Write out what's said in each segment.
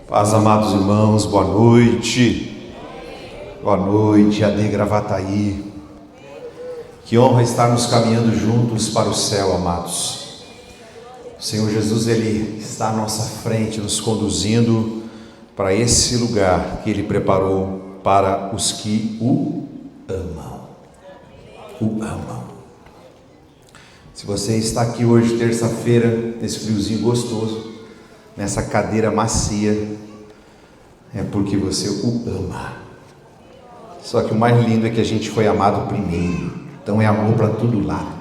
Paz, amados irmãos, boa noite. Boa noite, AD Gravataí. Que honra estarmos caminhando juntos para o céu, amados. O Senhor Jesus, Ele está à nossa frente, nos conduzindo para esse lugar que Ele preparou para os que o amam. O amam. Se você está aqui hoje, terça-feira, nesse friozinho gostoso, nessa cadeira macia, é porque você o ama. Só que o mais lindo é que a gente foi amado primeiro. Então é amor para todo lado.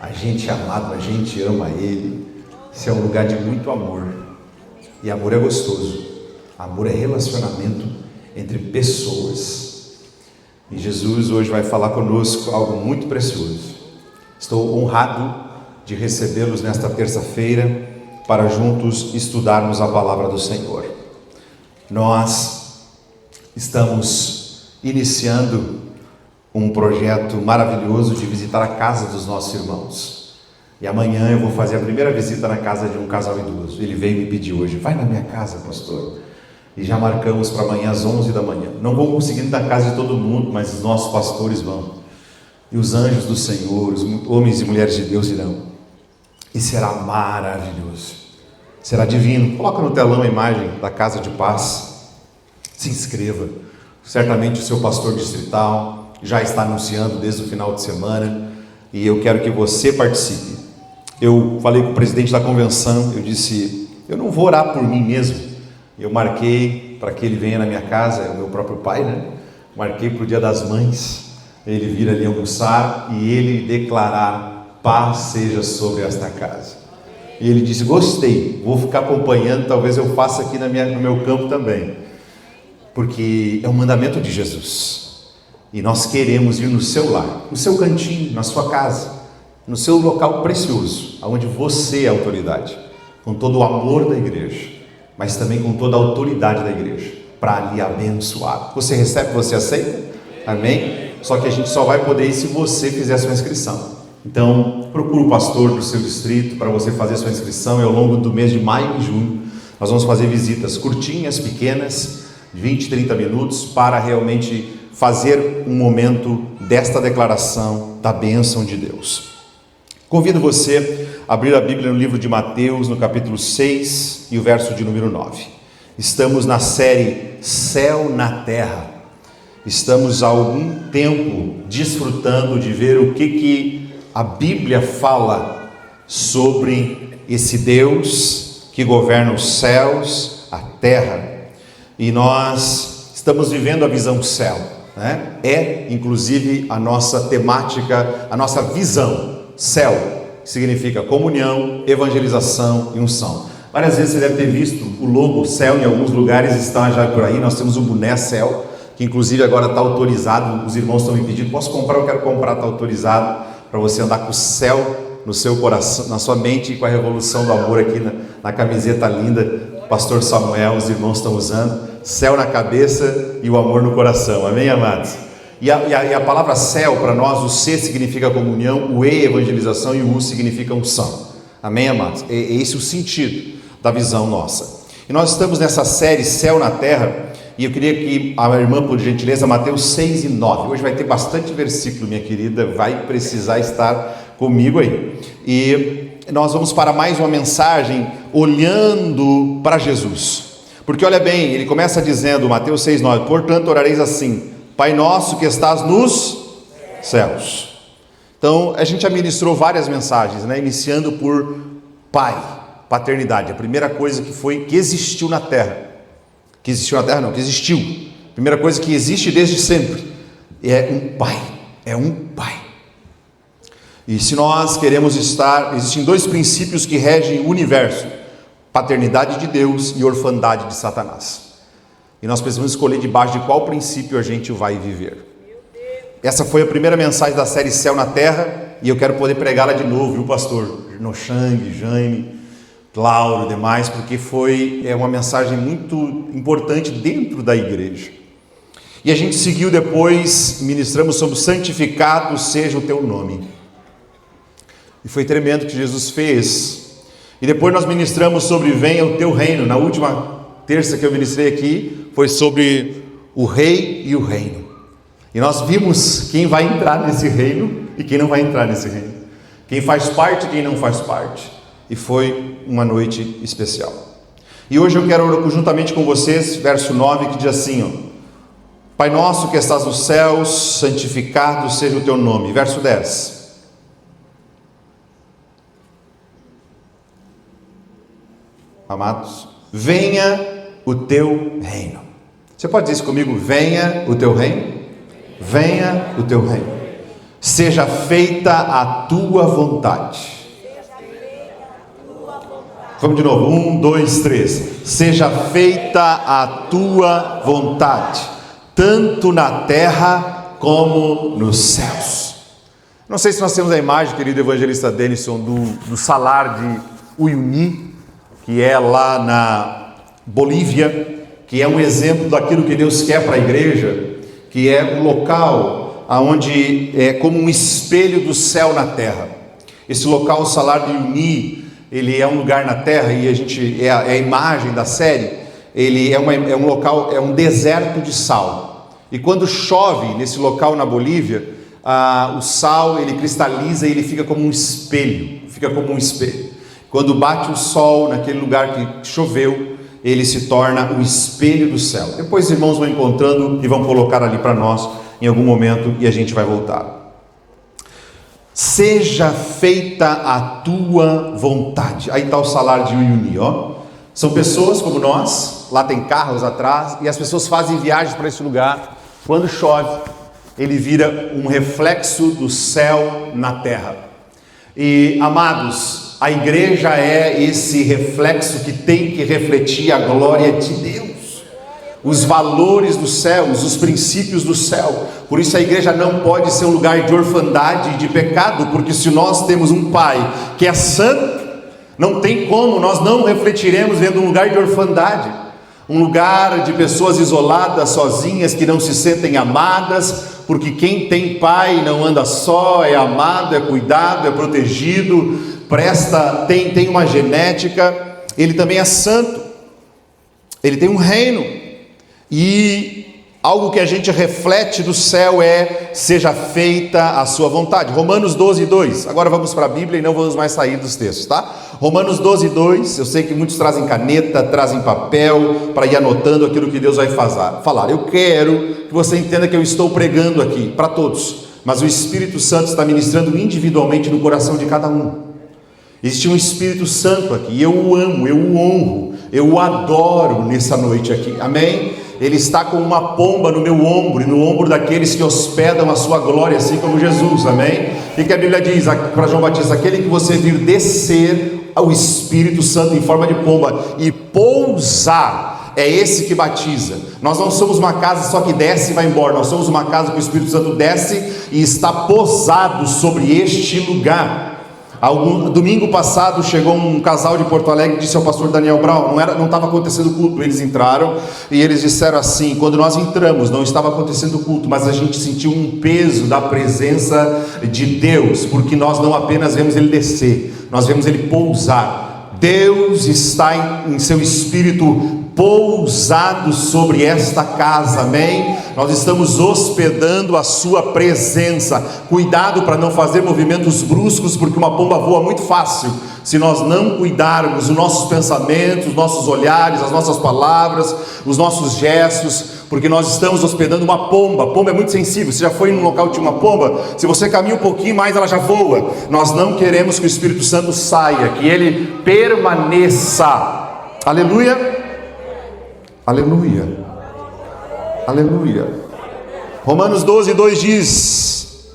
A gente é amado, a gente ama Ele. Esse é um lugar de muito amor. E amor é gostoso. Amor é relacionamento entre pessoas. E Jesus hoje vai falar conosco algo muito precioso. Estou honrado de recebê-los nesta terça-feira para juntos estudarmos a palavra do Senhor. Nós estamos iniciando um projeto maravilhoso de visitar a casa dos nossos irmãos. E amanhã eu vou fazer a primeira visita na casa de um casal idoso. Ele veio me pedir hoje: vai na minha casa, pastor. E já marcamos para amanhã às 11 da manhã. Não vou conseguir ir na casa de todo mundo, mas os nossos pastores vão. E os anjos do Senhor, os homens e mulheres de Deus irão. E será maravilhoso. Será divino. Coloca no telão a imagem da Casa de Paz. Se inscreva. Certamente o seu pastor distrital já está anunciando desde o final de semana. E eu quero que você participe. Eu falei com o presidente da convenção. Eu disse: eu não vou orar por mim mesmo. Eu marquei para que ele venha na minha casa. É o meu próprio pai, né? Marquei para o Dia das Mães. Ele vir ali almoçar e ele declarar: paz seja sobre esta casa. E ele disse: gostei, vou ficar acompanhando, talvez eu faça aqui no meu campo também, porque é um mandamento de Jesus, e nós queremos ir no seu lar, no seu cantinho, na sua casa, no seu local precioso, onde você é autoridade, com todo o amor da igreja, mas também com toda a autoridade da igreja, para lhe abençoar. Você recebe, você aceita? Amém? Só que a gente só vai poder ir se você fizer a sua inscrição. Então, procure o pastor do seu distrito para você fazer a sua inscrição. E ao longo do mês de maio e junho, nós vamos fazer visitas curtinhas, pequenas, de 20, 30 minutos, para realmente fazer um momento desta declaração da bênção de Deus. Convido você a abrir a Bíblia no livro de Mateus, no capítulo 6 e o verso de número 9. Estamos na série Céu na Terra. Estamos há algum tempo desfrutando de ver o que a Bíblia fala sobre esse Deus que governa os céus, a terra. E nós estamos vivendo a visão céu, né? É inclusive a nossa temática, a nossa visão. Céu significa comunhão, evangelização e unção. Várias vezes você deve ter visto o logo céu em alguns lugares, está já por aí. Nós temos o boné céu, que inclusive agora está autorizado. Os irmãos estão me pedindo: posso comprar? Eu quero comprar, está autorizado, para você andar com o céu no seu coração, na sua mente, e com a revolução do amor aqui na camiseta linda. Pastor Samuel, os irmãos estão usando. Céu na cabeça e o amor no coração. Amém, amados? E a palavra céu, para nós, o C significa comunhão, o E evangelização e o U significa unção. Amém, amados? É esse o sentido da visão nossa. E nós estamos nessa série Céu na Terra. E eu queria que a irmã, por gentileza, Mateus 6 e 9. Hoje vai ter bastante versículo, minha querida. Vai precisar estar comigo aí. E nós vamos para mais uma mensagem olhando para Jesus. Porque olha bem, ele começa dizendo, Mateus 6, 9: portanto orareis assim: Pai nosso que estás nos céus. Então a gente já ministrou várias mensagens, né? Iniciando por Pai, paternidade. A primeira coisa que existiu na terra. Que existiu na terra não, que existiu. Primeira coisa que existe desde sempre. É um pai. É um pai. E se nós queremos estar... Existem dois princípios que regem o universo: paternidade de Deus e orfandade de Satanás. E nós precisamos escolher debaixo de qual princípio a gente vai viver. Essa foi a primeira mensagem da série Céu na Terra. E eu quero poder pregá-la de novo, viu, pastor? Nochang, Jaime, Cláudio e demais, porque foi uma mensagem muito importante dentro da igreja. E a gente seguiu depois, ministramos sobre santificado seja o teu nome. E foi tremendo o que Jesus fez. E depois nós ministramos sobre venha o teu reino, na última terça que eu ministrei aqui foi sobre o rei e o reino. E nós vimos quem vai entrar nesse reino e quem não vai entrar nesse reino. Quem faz parte e quem não faz parte. E foi uma noite especial. E hoje eu quero orar juntamente com vocês, verso 9, que diz assim, ó: Pai nosso que estás nos céus, santificado seja o teu nome. Verso 10. Amados, venha o teu reino. Você pode dizer isso comigo? Venha o teu reino. Venha o teu reino. Seja feita a tua vontade. Vamos de novo, 1, 2, 3. Seja feita a tua vontade, tanto na terra como nos céus. Não sei se nós temos a imagem, querido evangelista Denison, do salar de Uyuni, que é lá na Bolívia, que é um exemplo daquilo que Deus quer para a igreja, que é um local onde é como um espelho do céu na terra. Esse local, o salar de Uyuni, ele é um lugar na terra, e é a imagem da série. Ele é um local, é um deserto de sal, e quando chove nesse local na Bolívia, o sal ele cristaliza e ele fica como um espelho, quando bate o sol naquele lugar que choveu, ele se torna o espelho do céu. Depois os irmãos vão encontrando e vão colocar ali para nós em algum momento, e a gente vai voltar. Seja feita a tua vontade. Aí está o salar de Uyuni, ó. São pessoas como nós, lá tem carros atrás, e as pessoas fazem viagens para esse lugar. Quando chove, ele vira um reflexo do céu na terra. E, amados, a igreja é esse reflexo que tem que refletir a glória de Deus, os valores dos céus, os princípios do céu. Por isso a igreja não pode ser um lugar de orfandade e de pecado, porque se nós temos um Pai que é santo, não tem como, nós não refletiremos vendo um lugar de orfandade, um lugar de pessoas isoladas, sozinhas, que não se sentem amadas, porque quem tem pai não anda só, é amado, é cuidado, é protegido, tem uma genética. Ele também é santo, ele tem um reino, e algo que a gente reflete do céu é: seja feita a sua vontade. Romanos 12, 2. Agora vamos para a Bíblia e não vamos mais sair dos textos, tá? Romanos 12, 2. Eu sei que muitos trazem caneta, trazem papel para ir anotando aquilo que Deus vai falar. Eu quero que você entenda que eu estou pregando aqui para todos, mas o Espírito Santo está ministrando individualmente no coração de cada um. Existe um Espírito Santo aqui, e eu o amo, eu o honro, eu o adoro nessa noite aqui, amém? Ele está com uma pomba no meu ombro e no ombro daqueles que hospedam a sua glória, assim como Jesus, amém? O que a Bíblia diz para João Batista? Aquele que você vir descer ao Espírito Santo em forma de pomba e pousar, é esse que batiza. Nós não somos uma casa só que desce e vai embora, nós somos uma casa que o Espírito Santo desce e está posado sobre este lugar. Domingo passado chegou um casal de Porto Alegre e disse ao pastor Daniel Brown, não estava acontecendo culto. Eles entraram e eles disseram assim: quando nós entramos não estava acontecendo culto, mas a gente sentiu um peso da presença de Deus, porque nós não apenas vemos ele descer, nós vemos ele pousar. Deus está em seu Espírito pousado sobre esta casa, amém? Nós estamos hospedando a sua presença. Cuidado para não fazer movimentos bruscos, porque uma pomba voa muito fácil. Se nós não cuidarmos os nossos pensamentos, os nossos olhares, as nossas palavras, os nossos gestos, porque nós estamos hospedando uma pomba. A pomba é muito sensível. Você já foi num local que tinha uma pomba? Se você caminha um pouquinho mais, ela já voa. Nós não queremos que o Espírito Santo saia, que ele permaneça. Aleluia. Aleluia, aleluia. Romanos 12, 2 diz: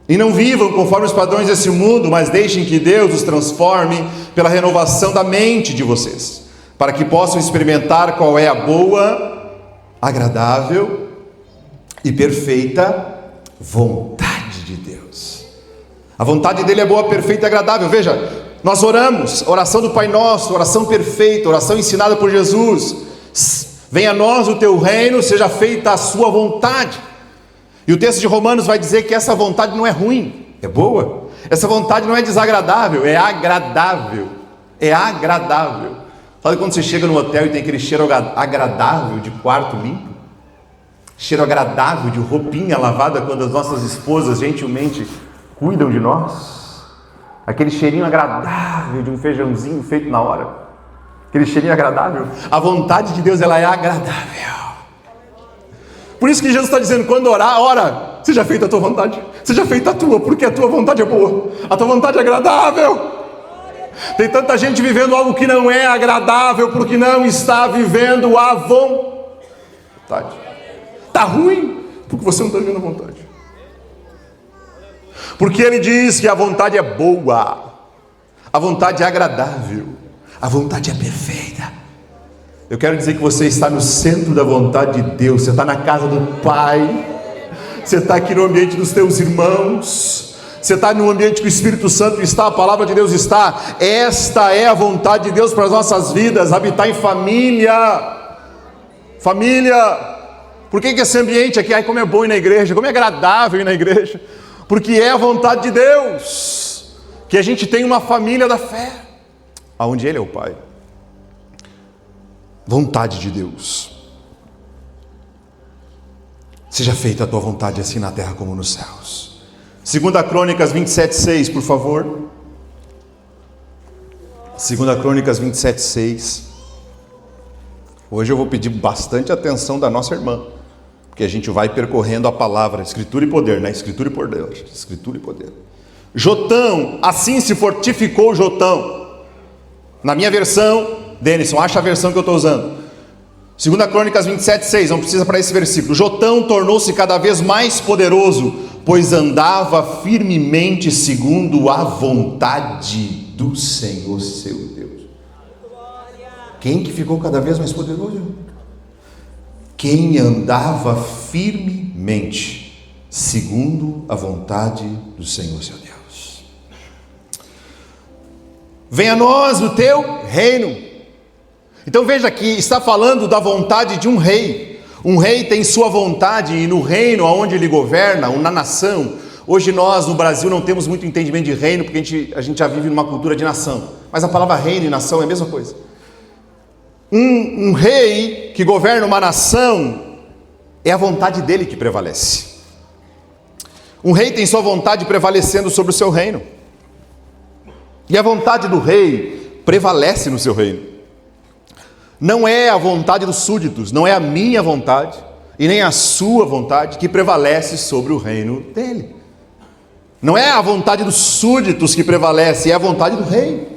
e não vivam conforme os padrões desse mundo, mas deixem que Deus os transforme pela renovação da mente de vocês, para que possam experimentar qual é a boa, agradável e perfeita vontade de Deus. A vontade dele é boa, perfeita e agradável. Veja, nós oramos, oração do Pai Nosso, oração perfeita, oração ensinada por Jesus: venha a nós o teu reino, seja feita a sua vontade. E o texto de Romanos vai dizer que essa vontade não é ruim, é boa. Essa vontade não é desagradável, é agradável. É agradável. Sabe quando você chega no hotel e tem aquele cheiro agradável de quarto limpo? Cheiro agradável de roupinha lavada quando as nossas esposas gentilmente cuidam de nós? Aquele cheirinho agradável de um feijãozinho feito na hora. Aquele cheirinho agradável. A vontade de Deus, ela é agradável. Por isso que Jesus está dizendo, quando orar, ora, seja feita a tua vontade. Seja feita a tua, porque a tua vontade é boa. A tua vontade é agradável. Tem tanta gente vivendo algo que não é agradável, porque não está vivendo a vontade. Está ruim, porque você não está vivendo a vontade. Porque ele diz que a vontade é boa, a vontade é agradável, a vontade é perfeita. Eu quero dizer que você está no centro da vontade de Deus, você está na casa do Pai, você está aqui no ambiente dos teus irmãos, você está no ambiente que o Espírito Santo está, a palavra de Deus está. Esta é a vontade de Deus para as nossas vidas, habitar em família. Família. Por que esse ambiente aqui, como é bom ir na igreja, como é agradável ir na igreja? Porque é a vontade de Deus, que a gente tenha uma família da fé, aonde Ele é o Pai. Vontade de Deus. Seja feita a tua vontade assim na terra como nos céus. 2 Crônicas 27:6, por favor. 2 Crônicas 27:6. Hoje eu vou pedir bastante atenção da nossa irmã, porque a gente vai percorrendo a palavra, escritura e poder, né? Escritura e poder, escritura e poder. Jotão, assim se fortificou Jotão. Na minha versão, Denison, acha a versão que eu estou usando. 2 Crônicas 27:6, não precisa para esse versículo. Jotão tornou-se cada vez mais poderoso, pois andava firmemente segundo a vontade do Senhor seu Deus. Quem que ficou cada vez mais poderoso? Quem andava firmemente segundo a vontade do Senhor seu Deus. Venha a nós o teu reino. Então veja que está falando da vontade de um rei. Um rei tem sua vontade e no reino onde ele governa, ou na nação. Hoje nós no Brasil não temos muito entendimento de reino, porque a gente já vive numa cultura de nação. Mas a palavra reino e nação é a mesma coisa. Um rei que governa uma nação, é a vontade dele que prevalece. Um rei tem sua vontade prevalecendo sobre o seu reino. E a vontade do rei prevalece no seu reino. Não é a vontade dos súditos, não é a minha vontade e nem a sua vontade que prevalece sobre o reino dele. Não é a vontade dos súditos que prevalece, é a vontade do rei.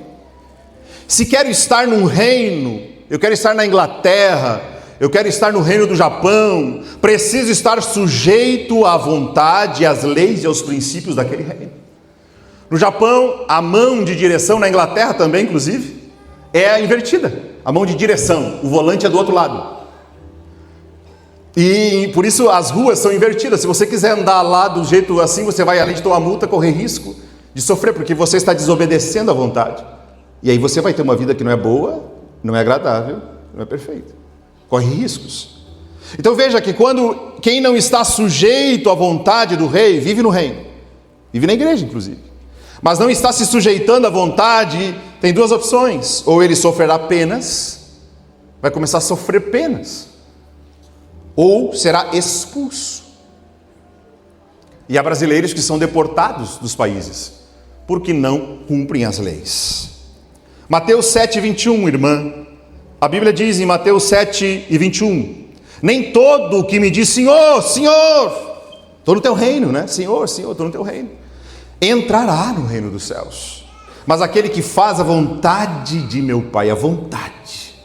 Se quero estar num reino, eu quero estar na Inglaterra, eu quero estar no reino do Japão, preciso estar sujeito à vontade, às leis e aos princípios daquele reino. No Japão, a mão de direção, na Inglaterra também, inclusive, é invertida. A mão de direção, o volante é do outro lado. E por isso as ruas são invertidas. Se você quiser andar lá do jeito assim, você vai, além de tomar multa, correr risco de sofrer, porque você está desobedecendo à vontade. E aí você vai ter uma vida que não é boa, não é agradável, não é perfeita. Corre riscos. Então veja que quando quem não está sujeito à vontade do rei, vive no reino. Vive na igreja, inclusive. Mas não está se sujeitando à vontade, tem duas opções. Ou ele sofrerá penas, vai começar a sofrer penas, ou será expulso. E há brasileiros que são deportados dos países, porque não cumprem as leis. Mateus 7:21, irmã. A Bíblia diz em Mateus 7:21, nem todo o que me diz Senhor, Senhor, estou no teu reino, né? Senhor, Senhor, estou no teu reino, entrará no reino dos céus, mas aquele que faz a vontade de meu Pai, a vontade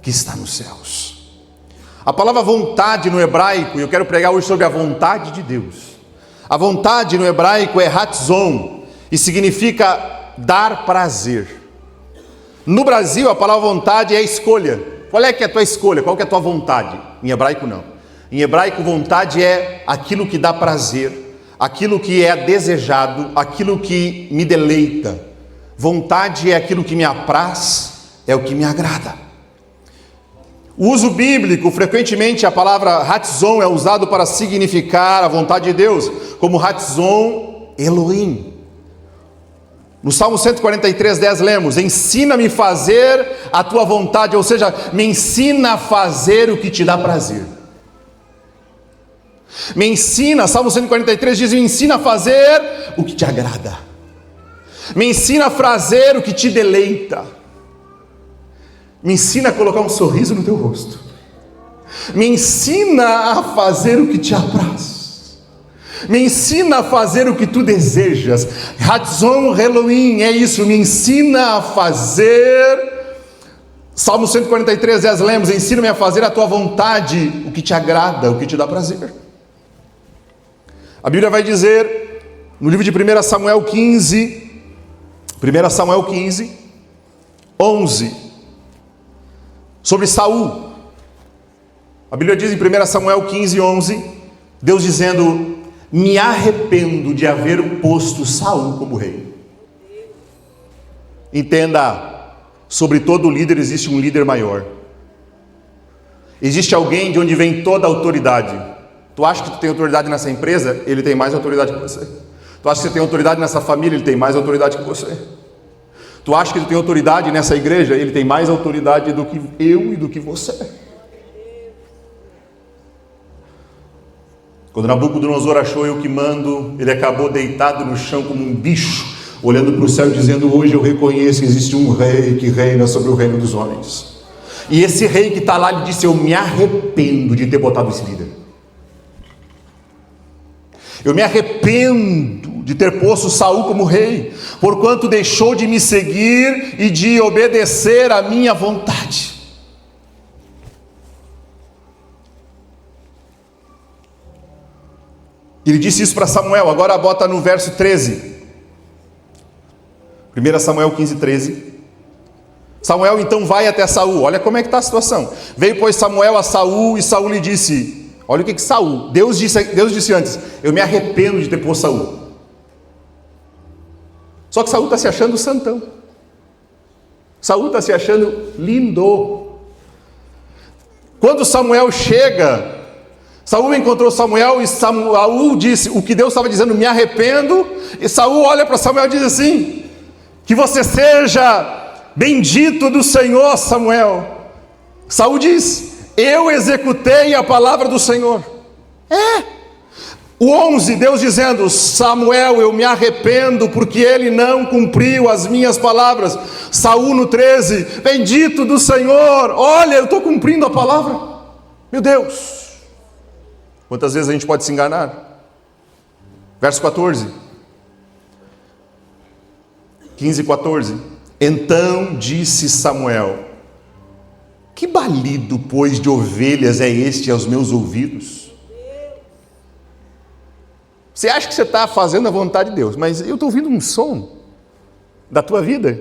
que está nos céus. A palavra vontade no hebraico, e eu quero pregar hoje sobre a vontade de Deus. A vontade no hebraico é ratzon, e significa dar prazer. No Brasil, a palavra vontade é escolha. Qual é que é a tua escolha? Qual que é a tua vontade? Em hebraico, não. Em hebraico, vontade é aquilo que dá prazer, aquilo que é desejado, aquilo que me deleita. Vontade é aquilo que me apraz, é o que me agrada. O uso bíblico, frequentemente a palavra ratzon é usado para significar a vontade de Deus, como ratzon Elohim. No Salmo 143:10 lemos: ensina-me a fazer a tua vontade, ou seja, me ensina a fazer o que te dá prazer. Me ensina, Salmo 143 diz: me ensina a fazer o que te agrada. Me ensina a fazer o que te deleita. Me ensina a colocar um sorriso no teu rosto. Me ensina a fazer o que te apraz. Me ensina a fazer o que tu desejas. Ratzon Elohim, é isso, me ensina a fazer. Salmo 143:10 lemos: ensina-me a fazer a tua vontade, o que te agrada, o que te dá prazer. A Bíblia vai dizer, no livro de 1 Samuel 15, 11, sobre Saul. A Bíblia diz em 1 Samuel 15:11, Deus dizendo: me arrependo de haver posto Saul como rei. Entenda, sobre todo líder existe um líder maior. Existe alguém de onde vem toda a autoridade. Tu acha que tu tem autoridade nessa empresa? Ele tem mais autoridade que você. Tu acha que você tem autoridade nessa família? Ele tem mais autoridade que você. Tu acha que tu tem autoridade nessa igreja? Ele tem mais autoridade do que eu e do que você. Quando Nabucodonosor achou eu que mando, ele acabou deitado no chão como um bicho, olhando para o céu e dizendo: hoje eu reconheço que existe um rei que reina sobre o reino dos homens. E esse rei que está lá, ele disse: eu me arrependo de ter botado esse líder. Eu me arrependo de ter posto Saul como rei, porquanto deixou de me seguir e de obedecer à minha vontade. Ele disse isso para Samuel. Agora bota no verso 13. 1 Samuel 15:13. Samuel então vai até Saul. Olha como é que está a situação. Veio, pois, Samuel a Saul, e Saul lhe disse... Olha o que Saul... Deus disse antes: eu me arrependo de ter posto Saul. Só que Saul está se achando santão. Saul está se achando lindo. Quando Samuel chega... Saul encontrou Samuel e Saul disse o que Deus estava dizendo: me arrependo. E Saul olha para Samuel e diz assim: que você seja bendito do Senhor, Samuel. Saul diz: eu executei a palavra do Senhor. O 11, Deus dizendo: Samuel, eu me arrependo porque ele não cumpriu as minhas palavras. Saul no 13: bendito do Senhor, olha, eu estou cumprindo a palavra. Meu Deus, quantas vezes a gente pode se enganar? Verso 14, 15:14. Então disse Samuel: que balido, pois, de ovelhas é este aos meus ouvidos? Você acha que você está fazendo a vontade de Deus, mas eu estou ouvindo um som da tua vida.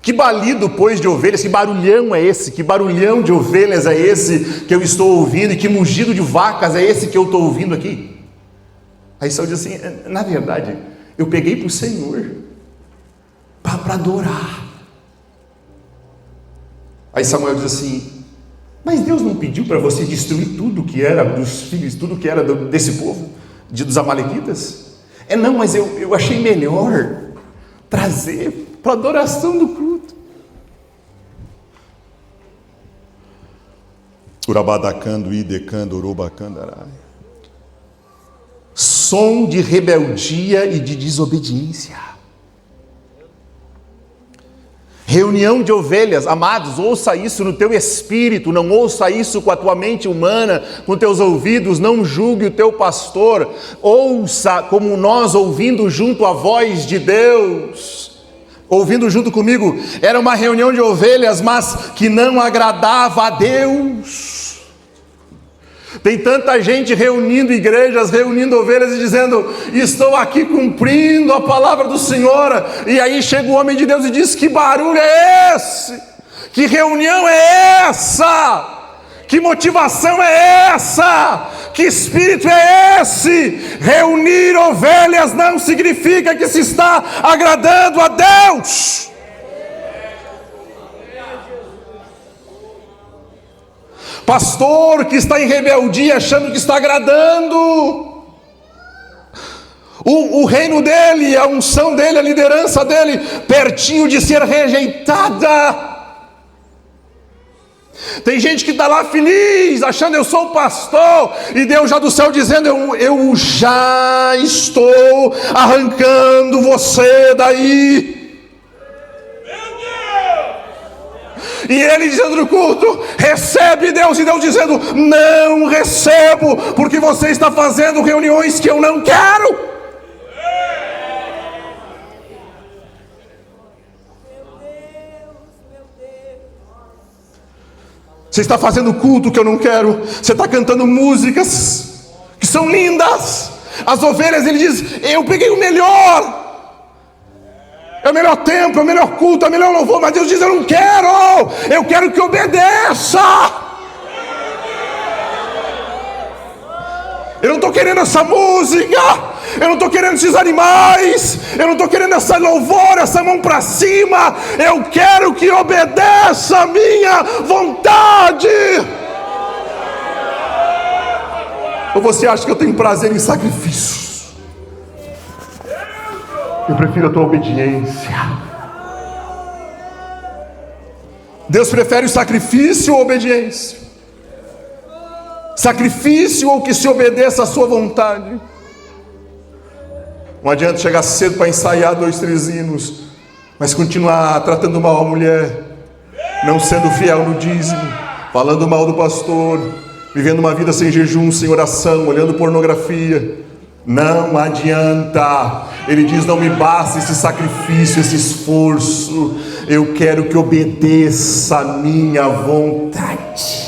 Que balido, pois, de ovelhas, que barulhão é esse? Que barulhão de ovelhas é esse que eu estou ouvindo? E que mugido de vacas é esse que eu estou ouvindo aqui? Aí Saul diz assim: na verdade, eu peguei para o Senhor, para adorar. Aí Samuel diz assim: mas Deus não pediu para você destruir tudo que era dos filhos, tudo que era desse povo, dos amalequitas? Não, mas eu achei melhor trazer para adoração do culto. Urabadacando, idecando, urubacandarai. Som de rebeldia e de desobediência. Reunião de ovelhas. Amados, ouça isso no teu espírito, não ouça isso com a tua mente humana, com teus ouvidos, não julgue o teu pastor, ouça como nós, ouvindo junto a voz de Deus, ouvindo junto comigo. Era uma reunião de ovelhas, mas que não agradava a Deus. Tem tanta gente reunindo igrejas, reunindo ovelhas e dizendo: estou aqui cumprindo a palavra do Senhor. E aí chega o homem de Deus e diz: que barulho é esse? Que reunião é essa? Que motivação é essa? Que espírito é esse? Reunir ovelhas não significa que se está agradando a Deus. Pastor que está em rebeldia achando que está agradando. O reino dele, a unção dele, a liderança dele, pertinho de ser rejeitada. Tem gente que está lá feliz, achando eu sou o pastor, e Deus já do céu dizendo, eu já estou arrancando você daí. E ele dizendo no culto, recebe Deus, e Deus dizendo, não recebo, porque você está fazendo reuniões que eu não quero. Você está fazendo culto que eu não quero. Você está cantando músicas que são lindas. As ovelhas, ele diz, eu peguei o melhor. É o melhor tempo, é o melhor culto, é o melhor louvor. Mas Deus diz, eu não quero. Eu quero que obedeça. Eu não estou querendo essa música. Eu não estou querendo esses animais. Eu não estou querendo essa louvor, essa mão para cima. Eu quero que obedeça a minha vontade. Ou você acha que eu tenho prazer em sacrifícios? Eu prefiro a tua obediência. Deus prefere o sacrifício ou a obediência? Sacrifício ou que se obedeça à sua vontade? Não adianta chegar cedo para ensaiar 2, 3 hinos, mas continuar tratando mal a mulher, não sendo fiel no dízimo, falando mal do pastor, vivendo uma vida sem jejum, sem oração, olhando pornografia. Não adianta. Ele diz, não me basta esse sacrifício, esse esforço. Eu quero que obedeça a minha vontade.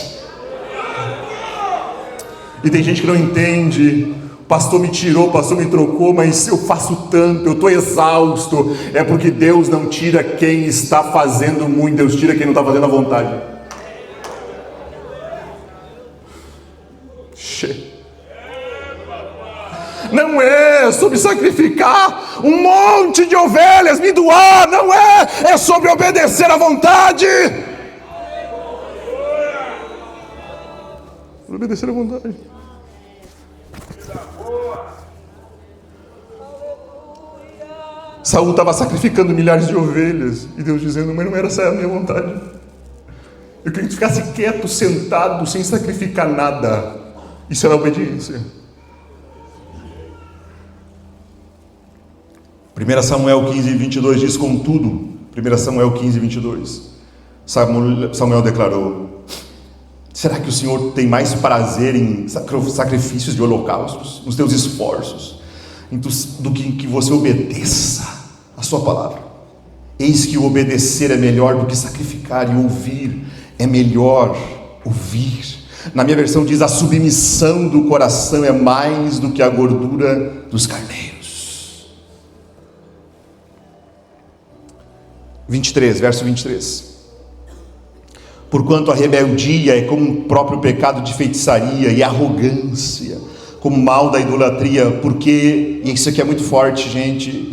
E tem gente que não entende. O pastor me tirou, o pastor me trocou, mas eu faço tanto, eu estou exausto. É porque Deus não tira quem está fazendo muito, Deus tira quem não está fazendo a vontade. Não é sobre sacrificar um monte de ovelhas, me doar, não é. É sobre obedecer à vontade. Obedecer à vontade. Saul estava sacrificando milhares de ovelhas, e Deus dizendo, mas não era essa a minha vontade. Eu queria que tu ficasse quieto, sentado, sem sacrificar nada. Isso era obediência. 1 Samuel 15, 22 diz, contudo, 1 Samuel 15, 22, Samuel declarou, será que o Senhor tem mais prazer em sacrifícios de holocaustos, nos teus esforços, do que em que você obedeça a sua palavra? Eis que o obedecer é melhor do que sacrificar, e ouvir é melhor ouvir. Na minha versão diz, a submissão do coração é mais do que a gordura dos carneiros. 23, verso 23. Porquanto a rebeldia é como um próprio pecado de feitiçaria, e a arrogância como mal da idolatria, porque, e isso aqui é muito forte, gente,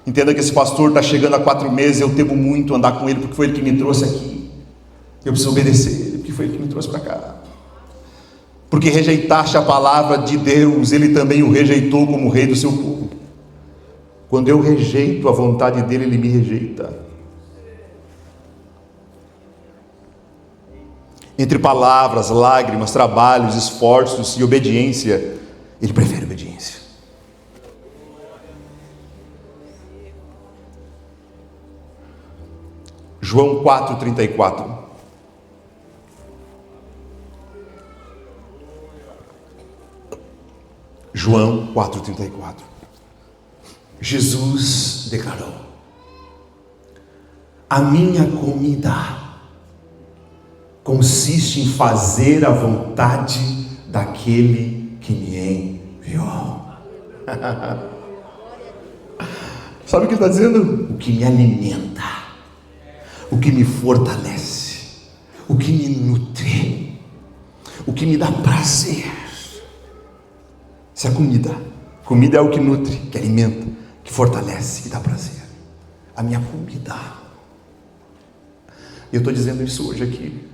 entenda que esse pastor está chegando há 4 meses, eu temo muito andar com ele, porque foi ele que me trouxe aqui, eu preciso obedecer ele, porque foi ele que me trouxe para cá. Porque rejeitaste a palavra de Deus, ele também o rejeitou como rei do seu povo. Quando eu rejeito a vontade dele, ele me rejeita. Entre palavras, lágrimas, trabalhos, esforços e obediência, ele prefere obediência. João 4,34. João 4,34. Jesus declarou, a minha comida consiste em fazer a vontade daquele que me enviou. Sabe o que ele está dizendo? O que me alimenta, o que me fortalece, o que me nutre, o que me dá prazer. Isso é comida. Comida é o que nutre, que alimenta, que fortalece, que dá prazer. A minha comida. E eu estou dizendo isso hoje aqui.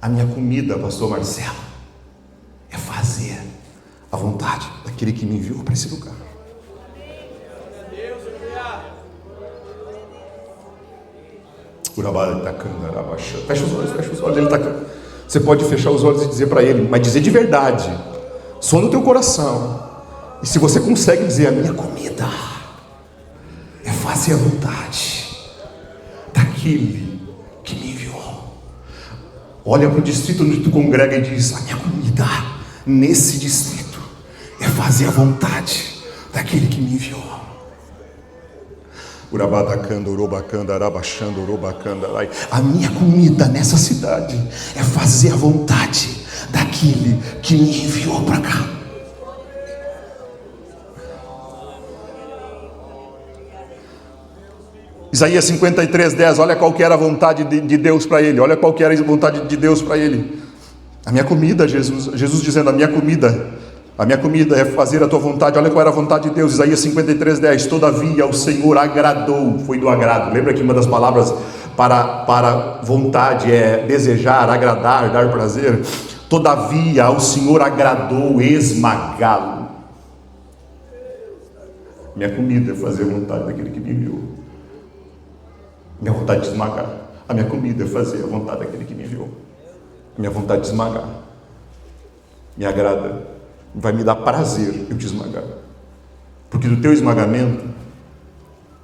A minha comida, pastor Marcelo, é fazer a vontade daquele que me enviou para esse lugar. Fecha os olhos, ele está aqui. Você pode fechar os olhos e dizer para ele, mas dizer de verdade, som no teu coração. E se você consegue dizer, a minha comida é fazer a vontade daquele que me enviou. Olha para o distrito onde tu congrega e diz, a minha comida nesse distrito é fazer a vontade daquele que me enviou. A minha comida nessa cidade é fazer a vontade daquele que me enviou para cá. Isaías 53:10, olha qual que era a vontade de Deus para ele, olha qual que era a vontade de Deus para ele. A minha comida, Jesus dizendo, a minha comida é fazer a tua vontade. Olha qual era a vontade de Deus. Isaías 53:10, todavia o Senhor agradou, foi do agrado. Lembra que uma das palavras para vontade é desejar, agradar, dar prazer. Todavia o Senhor agradou esmagá-lo. Minha comida é fazer a vontade daquele que me enviou. Minha vontade de esmagar. A minha comida é fazer a vontade daquele que me enviou. Minha vontade de esmagar me agrada. Vai me dar prazer eu te esmagar. Porque do teu esmagamento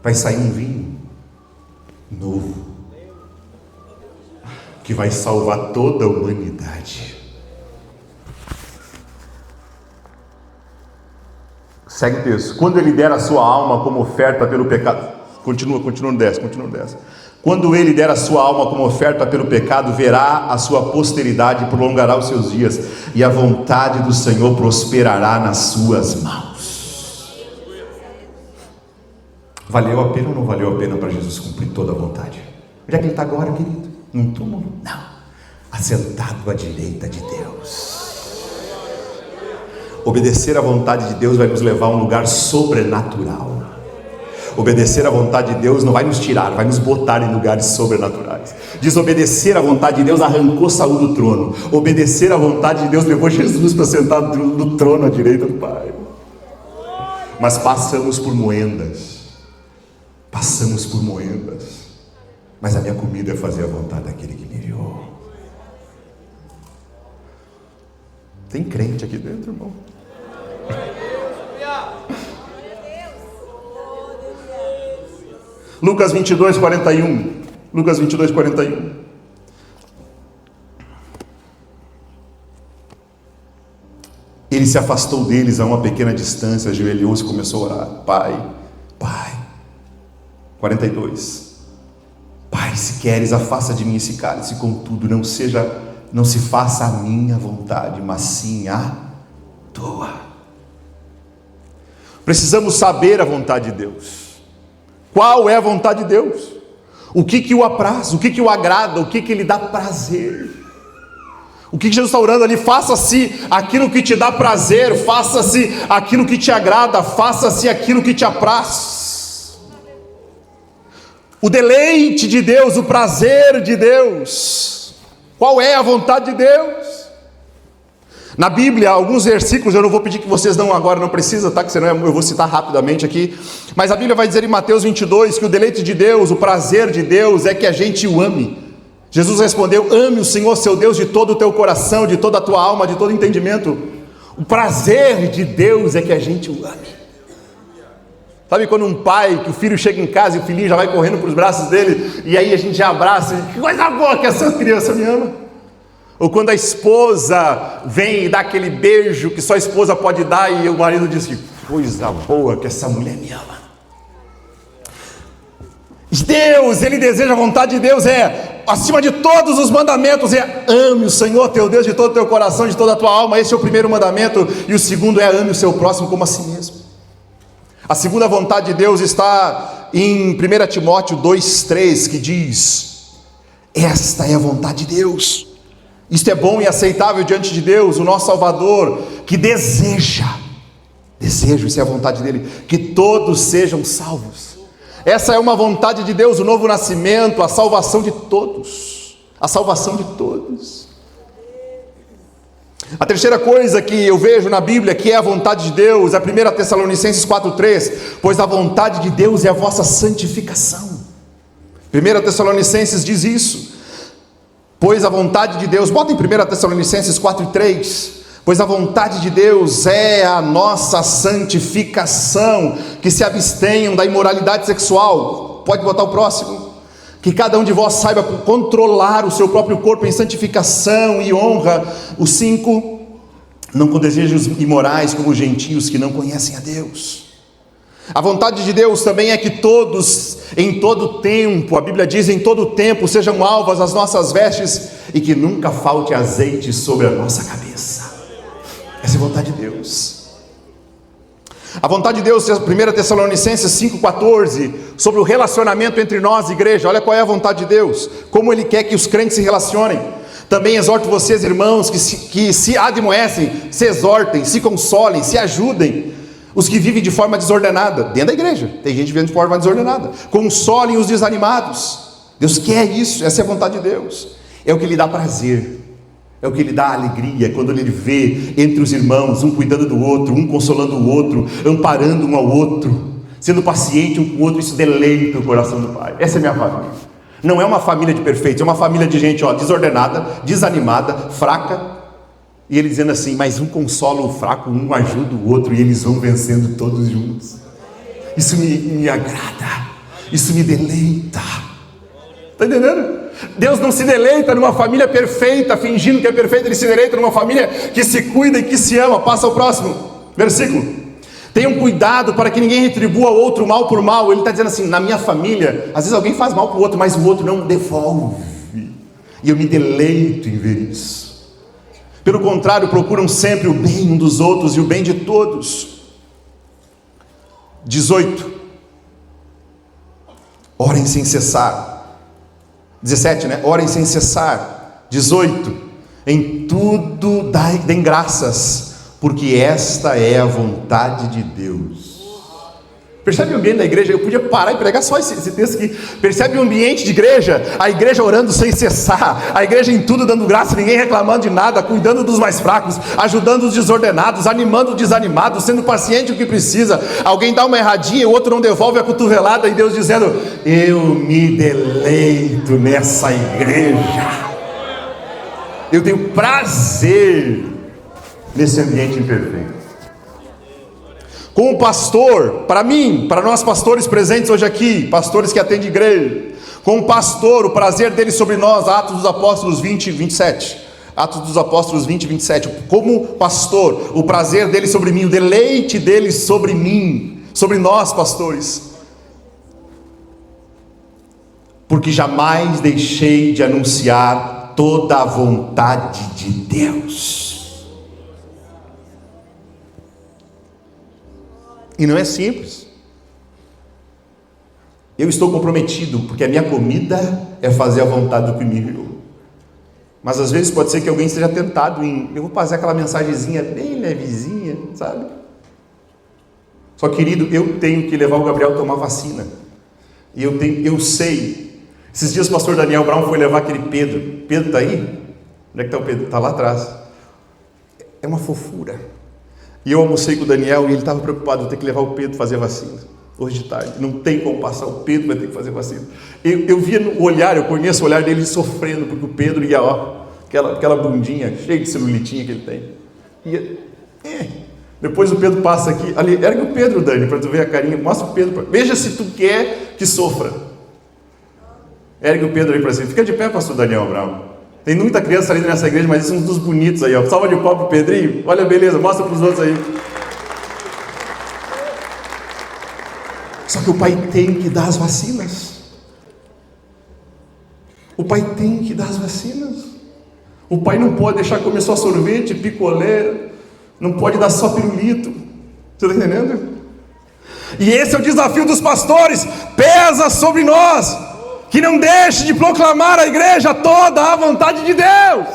vai sair um vinho novo que vai salvar toda a humanidade. Segue o texto. Quando ele der a sua alma como oferta pelo pecado, continua no 10. Quando ele der a sua alma como oferta pelo pecado, verá a sua posteridade e prolongará os seus dias, e a vontade do Senhor prosperará nas suas mãos. Valeu a pena ou não valeu a pena para Jesus cumprir toda a vontade? Onde é que ele está agora, querido? Num túmulo? Não, assentado à direita de Deus. Obedecer à vontade de Deus vai nos levar a um lugar sobrenatural. Obedecer à vontade de Deus não vai nos tirar, vai nos botar em lugares sobrenaturais. Desobedecer à vontade de Deus arrancou Saul do trono. Obedecer à vontade de Deus levou Jesus para sentar no trono à direita do Pai. Mas passamos por moendas. Mas a minha comida é fazer a vontade daquele que me enviou. Tem crente aqui dentro, irmão? Lucas 22:41. Lucas 22:41. Ele se afastou deles a uma pequena distância, ajoelhou-se e começou a orar. Pai. 42. Pai, se queres, afasta de mim esse cálice, contudo, não se faça a minha vontade, mas sim a tua. Precisamos saber a vontade de Deus. Qual é a vontade de Deus? O que o apraz? O que o agrada? O que lhe dá prazer? O que Jesus está orando ali? Faça-se aquilo que te dá prazer, faça-se aquilo que te agrada, faça-se aquilo que te apraz. O deleite de Deus, o prazer de Deus. Qual é a vontade de Deus? Na Bíblia, alguns versículos, eu não vou pedir que vocês não agora, não precisa, tá? Que senão eu vou citar rapidamente aqui. Mas a Bíblia vai dizer em Mateus 22 que o deleite de Deus, o prazer de Deus é que a gente o ame. Jesus respondeu: ame o Senhor seu Deus de todo o teu coração, de toda a tua alma, de todo o entendimento. O prazer de Deus é que a gente o ame. Sabe quando um pai, que o filho chega em casa e o filhinho já vai correndo para os braços dele, e aí a gente já abraça, que coisa boa que essa criança me ama. Ou quando a esposa vem e dá aquele beijo que só a esposa pode dar, e o marido diz que coisa boa que essa mulher me ama. Deus, Ele deseja, a vontade de Deus é, acima de todos os mandamentos, é ame o Senhor teu Deus de todo o teu coração, de toda a tua alma. Esse é o primeiro mandamento. E o segundo é ame o seu próximo como a si mesmo. A segunda vontade de Deus está em 1 Timóteo 2,3, que diz: esta é a vontade de Deus. Isto é bom e aceitável diante de Deus, o nosso Salvador, que desejo, isso é a vontade dele, que todos sejam salvos. Essa é uma vontade de Deus, o novo nascimento, a salvação de todos. A salvação de todos. A terceira coisa que eu vejo na Bíblia que é a vontade de Deus, é 1 Tessalonicenses 4,3, pois a vontade de Deus é a vossa santificação. 1 Tessalonicenses diz isso, pois a vontade de Deus, bota em 1 Tessalonicenses 4,3, pois a vontade de Deus é a nossa santificação, que se abstenham da imoralidade sexual. Pode botar o próximo. Que cada um de vós saiba controlar o seu próprio corpo em santificação e honra. O 5, não com desejos imorais como os gentios que não conhecem a Deus. A vontade de Deus também é que todos, em todo tempo, a Bíblia diz, em todo tempo, sejam alvas as nossas vestes e que nunca falte azeite sobre a nossa cabeça. Essa é a vontade de Deus. A vontade de Deus, 1 Tessalonicenses 5,14, sobre o relacionamento entre nós, igreja. Olha qual é a vontade de Deus, como Ele quer que os crentes se relacionem. Também exorto vocês, irmãos, que se admoestem, se exortem, se consolem, se ajudem os que vivem de forma desordenada, dentro da igreja, tem gente vivendo de forma desordenada. Consolem os desanimados. Deus quer isso, essa é a vontade de Deus. É o que lhe dá prazer. É o que lhe dá alegria, quando ele vê entre os irmãos, um cuidando do outro, um consolando o outro, amparando um ao outro, sendo paciente um com o outro. Isso deleita o coração do Pai. Essa é a minha família. Não é uma família de perfeitos, é uma família de gente desordenada, desanimada, fraca, e ele dizendo assim, mas um consola o fraco, um ajuda o outro, e eles vão vencendo todos juntos. Isso me agrada, isso me deleita. Está entendendo? Deus não se deleita numa família perfeita, fingindo que é perfeita. Ele se deleita numa família que se cuida e que se ama. Passa ao próximo versículo. Tenham cuidado para que ninguém retribua ao outro mal por mal. Ele está dizendo assim, na minha família, às vezes alguém faz mal para o outro, mas o outro não devolve, e eu me deleito em ver isso. Pelo contrário, procuram sempre o bem um dos outros e o bem de todos. 18. Orem sem cessar. 17, né? Orem sem cessar. 18. Em tudo deem graças, porque esta é a vontade de Deus. Percebe o ambiente da igreja? Eu podia parar e pregar só esse texto aqui. Percebe o ambiente de igreja? A igreja orando sem cessar, a igreja em tudo dando graça, ninguém reclamando de nada, cuidando dos mais fracos, ajudando os desordenados, animando os desanimados, sendo paciente o que precisa. Alguém dá uma erradinha e o outro não devolve a cotovelada, e Deus dizendo, eu me deleito nessa igreja. Eu tenho prazer nesse ambiente imperfeito. Como pastor, para mim, para nós pastores presentes hoje aqui, pastores que atendem igreja, como pastor, o prazer dele sobre nós, Atos dos Apóstolos 20, 27. Atos dos Apóstolos 20, 27. Como pastor, o prazer dele sobre mim, o deleite dele sobre mim, sobre nós pastores. Porque jamais deixei de anunciar toda a vontade de Deus. E não é simples. Eu estou comprometido, porque a minha comida é fazer a vontade do que me enviou. Mas às vezes pode ser que alguém esteja tentado em, eu vou fazer aquela mensagenzinha bem levezinha, sabe? Só querido, eu tenho que levar o Gabriel a tomar vacina. E eu sei. Esses dias o pastor Daniel Brown foi levar aquele Pedro. Pedro está aí? Onde é que está o Pedro? Está lá atrás. É uma fofura. E eu almocei com o Daniel e ele estava preocupado, eu ter que levar o Pedro fazer a vacina, hoje de tarde, não tem como passar, o Pedro vai ter que fazer a vacina. Eu via no olhar, eu conheço o olhar dele sofrendo, porque o Pedro ia, aquela bundinha cheia de celulitinha que ele tem, depois o Pedro passa aqui, ali, ergue o Pedro, Dani, para tu ver a carinha, mostra o Pedro, veja se tu quer que sofra, ergue o Pedro aí para cima, fica de pé, pastor Daniel Brown. Tem muita criança ali nessa igreja, mas isso é um dos bonitos aí, ó. Salva de palmas pro Pedrinho. Olha a beleza, mostra para os outros aí. Só que o pai tem que dar as vacinas. O pai tem que dar as vacinas. O pai não pode deixar comer só sorvete, picolé, não pode dar só pirulito. Você está entendendo? E esse é o desafio dos pastores. Pesa sobre nós. Que não deixe de proclamar à igreja toda a vontade de Deus.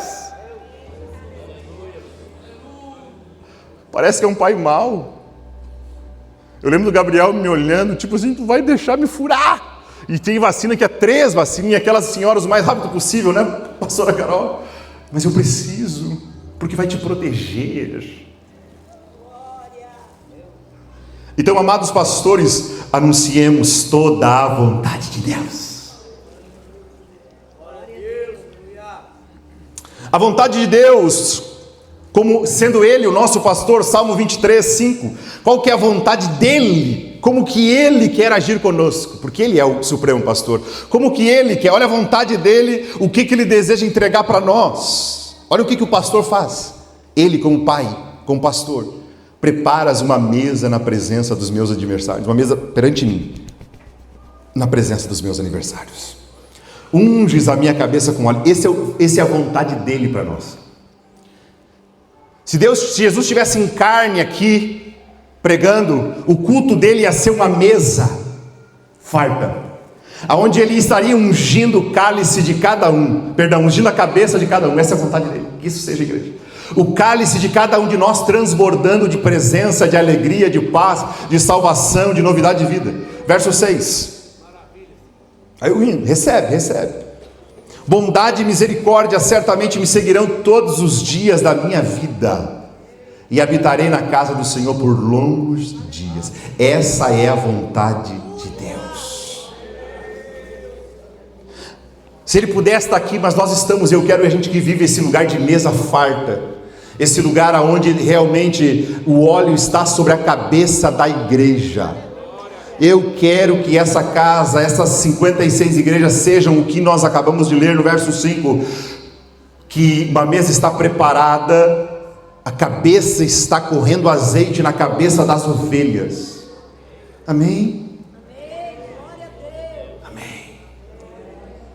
Parece que é um pai mau. Eu lembro do Gabriel me olhando, tipo assim, tu vai deixar me furar. E tem vacina que é 3 vacinas, e aquelas senhoras o mais rápido possível, né, pastora Carol? Mas eu preciso. porque vai te proteger. Então, amados pastores, anunciemos toda a vontade de Deus. A vontade de Deus, como sendo Ele o nosso pastor, Salmo 23, 5. Qual que é a vontade dEle? Como que Ele quer agir conosco? Porque Ele é o supremo pastor. Como que Ele quer? Olha a vontade dEle, o que Ele deseja entregar para nós. Olha o que o pastor faz. Ele, como pai, como pastor, preparas uma mesa na presença dos meus adversários. Uma mesa perante mim, na presença dos meus adversários. Unges a minha cabeça com óleo. Esse é a vontade dele para nós. Se Jesus estivesse em carne aqui, pregando, o culto dele ia ser uma mesa farta, aonde ele estaria ungindo o cálice de cada um, ungindo a cabeça de cada um. Essa é a vontade dele, que isso seja igreja. O cálice de cada um de nós transbordando de presença, de alegria, de paz, de salvação, de novidade de vida. Verso 6. Aí o hino, recebe. Bondade e misericórdia certamente me seguirão todos os dias da minha vida, e habitarei na casa do Senhor por longos dias. Essa é a vontade de Deus. Se Ele pudesse estar aqui, mas nós estamos, eu quero a gente que vive esse lugar de mesa farta, esse lugar onde realmente o óleo está sobre a cabeça da igreja. Eu quero que essa casa, essas 56 igrejas sejam o que nós acabamos de ler no verso 5, que uma mesa está preparada, a cabeça está correndo azeite na cabeça das ovelhas. Amém? Amém.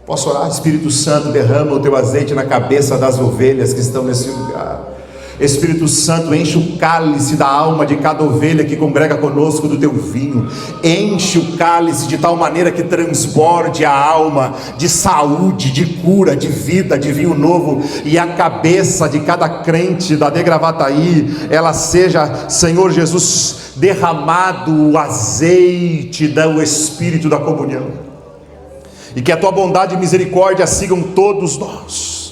Posso orar? Espírito Santo, derrama o teu azeite na cabeça das ovelhas que estão nesse lugar. Espírito Santo, enche o cálice da alma de cada ovelha que congrega conosco do teu vinho. Enche o cálice de tal maneira que transborde a alma de saúde, de cura, de vida, de vinho novo. E a cabeça de cada crente da De Gravataí, ela seja, Senhor Jesus, derramado o azeite do Espírito da comunhão. E que a tua bondade e misericórdia sigam todos nós.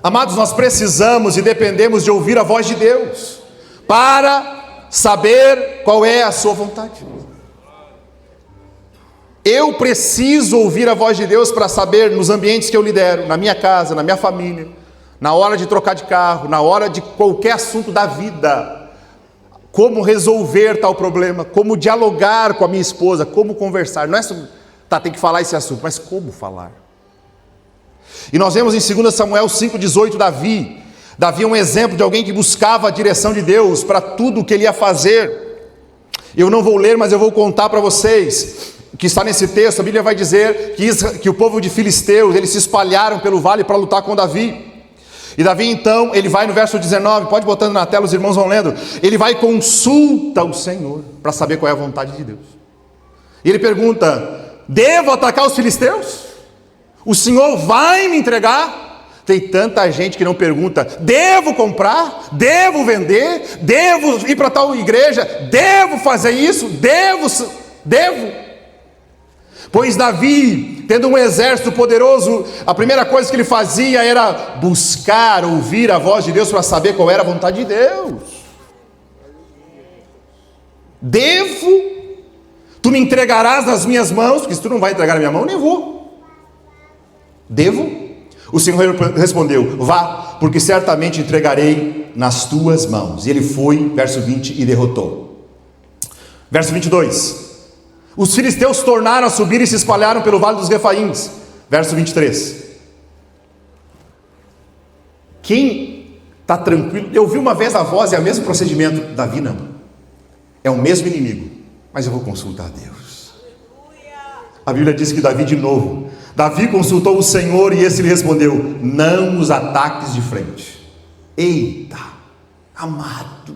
Amados, nós precisamos e dependemos de ouvir a voz de Deus para saber qual é a sua vontade. Eu preciso ouvir a voz de Deus para saber, nos ambientes que eu lidero, na minha casa, na minha família, na hora de trocar de carro, na hora de qualquer assunto da vida, como resolver tal problema, como dialogar com a minha esposa, como conversar. Não é só, tem que falar esse assunto, mas como falar. E nós vemos em 2 Samuel 5,18 Davi é um exemplo de alguém que buscava a direção de Deus para tudo o que ele ia fazer. Eu não vou ler, mas eu vou contar para vocês que está nesse texto. A Bíblia vai dizer que o povo de Filisteus, eles se espalharam pelo vale para lutar com Davi. E Davi então, ele vai no verso 19, pode botando na tela, os irmãos vão lendo. Ele vai e consulta o Senhor para saber qual é a vontade de Deus. E ele pergunta: devo atacar os filisteus? O Senhor vai me entregar? Tem tanta gente que não pergunta: devo comprar? Devo vender? Devo ir para tal igreja? Devo fazer isso? Devo? Pois Davi, tendo um exército poderoso, a primeira coisa que ele fazia era buscar, ouvir a voz de Deus para saber qual era a vontade de Deus. Devo? Tu me entregarás nas minhas mãos? Porque se tu não vai entregar na minha mão, eu nem vou. Devo? O Senhor respondeu: vá, porque certamente entregarei nas tuas mãos. E ele foi, verso 20, e derrotou. Verso 22. Os filisteus tornaram a subir e se espalharam pelo vale dos Refaíns. Verso 23. Quem está tranquilo? Eu vi uma vez a voz, é o mesmo procedimento. Davi não, é o mesmo inimigo, mas eu vou consultar a Deus. A Bíblia diz que Davi de novo, Davi consultou o Senhor e esse lhe respondeu: não os ataques de frente. Eita, amado,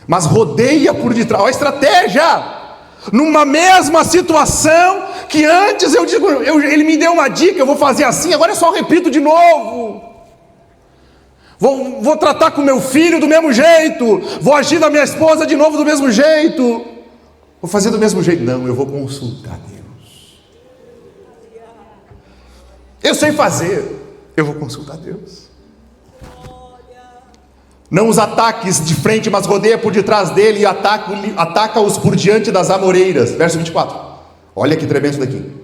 mas rodeia por detrás. Olha a estratégia. Numa mesma situação que antes ele me deu uma dica, eu vou fazer assim, agora eu só repito de novo. Vou tratar com meu filho do mesmo jeito, vou agir da minha esposa de novo do mesmo jeito, vou fazer do mesmo jeito. Não, eu vou consultar Deus. Eu sei fazer, eu vou consultar Deus. Não os ataques de frente, mas rodeia por detrás dele e ataca-os por diante das amoreiras. Verso 24. Olha que tremendo isso daqui.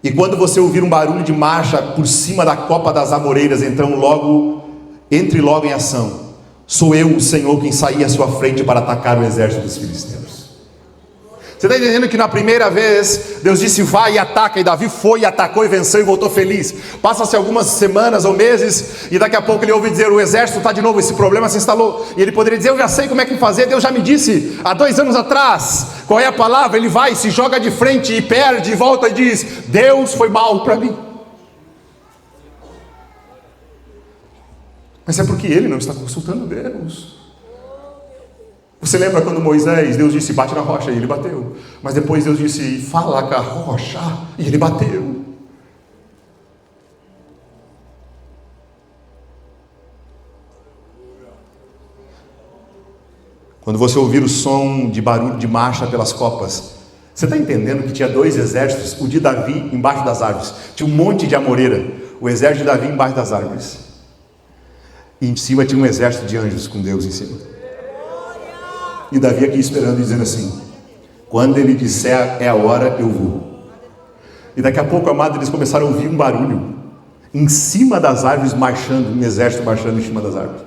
E quando você ouvir um barulho de marcha por cima da copa das amoreiras, então entre logo em ação. Sou eu, o Senhor, quem saí à sua frente para atacar o exército dos filisteus. Você está entendendo que na primeira vez Deus disse vai e ataca, e Davi foi e atacou e venceu e voltou feliz. Passa-se algumas semanas ou meses e daqui a pouco ele ouve dizer o exército está de novo, esse problema se instalou. E ele poderia dizer eu já sei como é que fazer, Deus já me disse há 2 anos atrás qual é a palavra. Ele vai, se joga de frente e perde e volta e diz Deus foi mal para mim. Mas é porque ele não está consultando Deus. Você lembra quando Moisés, Deus disse bate na rocha, e ele bateu. Mas depois Deus disse fala com a rocha, e ele bateu. Quando você ouvir o som de barulho de marcha pelas copas, você está entendendo que tinha 2 exércitos, o de Davi embaixo das árvores. Tinha um monte de amoreira, o exército de Davi embaixo das árvores. E em cima tinha um exército de anjos com Deus em cima. E Davi aqui esperando, dizendo assim, quando ele disser é a hora, eu vou. E daqui a pouco, amado, eles começaram a ouvir um barulho em cima das árvores marchando, um exército marchando em cima das árvores.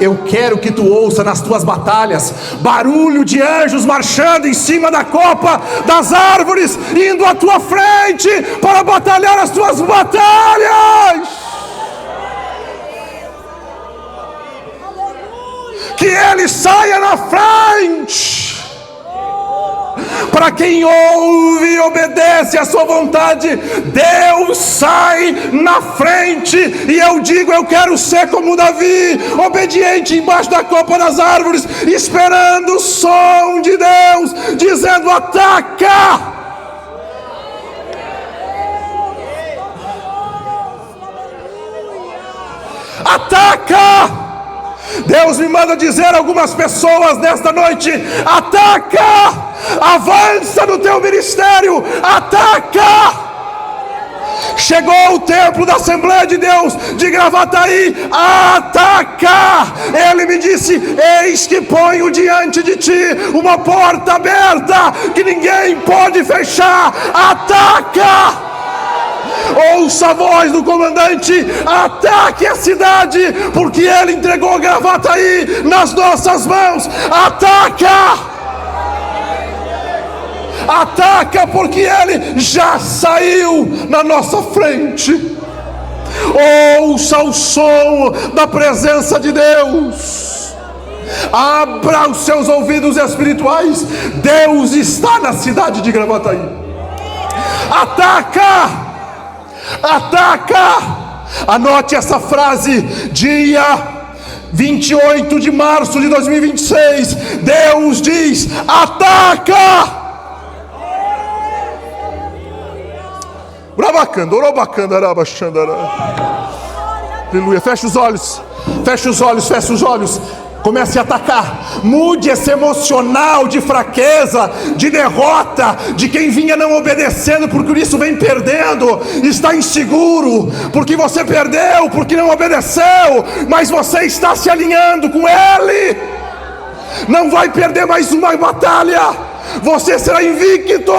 Eu quero que tu ouça nas tuas batalhas barulho de anjos marchando em cima da copa das árvores, indo à tua frente para batalhar as tuas batalhas. Que ele saia na frente. Para quem ouve e obedece a sua vontade, Deus sai na frente. E eu digo, eu quero ser como Davi, obediente embaixo da copa das árvores, esperando o som de Deus, dizendo ataca. Ataca. Deus me manda dizer a algumas pessoas nesta noite: ataca, avança no teu ministério, ataca. Chegou o templo da Assembleia de Deus de Gravataí, ataca. Ele me disse: eis que ponho diante de ti uma porta aberta que ninguém pode fechar, ataca. Ouça a voz do comandante, ataque a cidade, porque ele entregou Gravataí nas nossas mãos. Ataca! Ataca, porque ele já saiu na nossa frente. Ouça o som da presença de Deus. Abra os seus ouvidos espirituais. Deus está na cidade de Gravataí. Ataca! Ataca! Anote essa frase, dia 28 de março de 2026, Deus diz, ataca! Aleluia, fecha os olhos, fecha os olhos, fecha os olhos. Comece a atacar. Mude esse emocional de fraqueza, de derrota, de quem vinha não obedecendo, porque por isso vem perdendo, está inseguro, porque você perdeu, porque não obedeceu, mas você está se alinhando com Ele. Não vai perder mais uma batalha, você será invicto,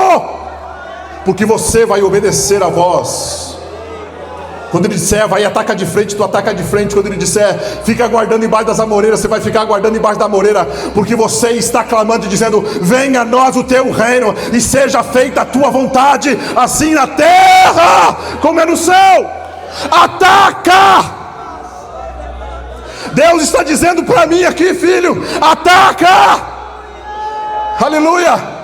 porque você vai obedecer a voz. Quando ele disser vai e ataca de frente, tu ataca de frente. Quando ele disser fica aguardando embaixo das amoreiras, você vai ficar aguardando embaixo da amoreira, porque você está clamando e dizendo: venha a nós o teu reino e seja feita a tua vontade, assim na terra como é no céu. Ataca! Deus está dizendo para mim aqui, filho, ataca! Aleluia!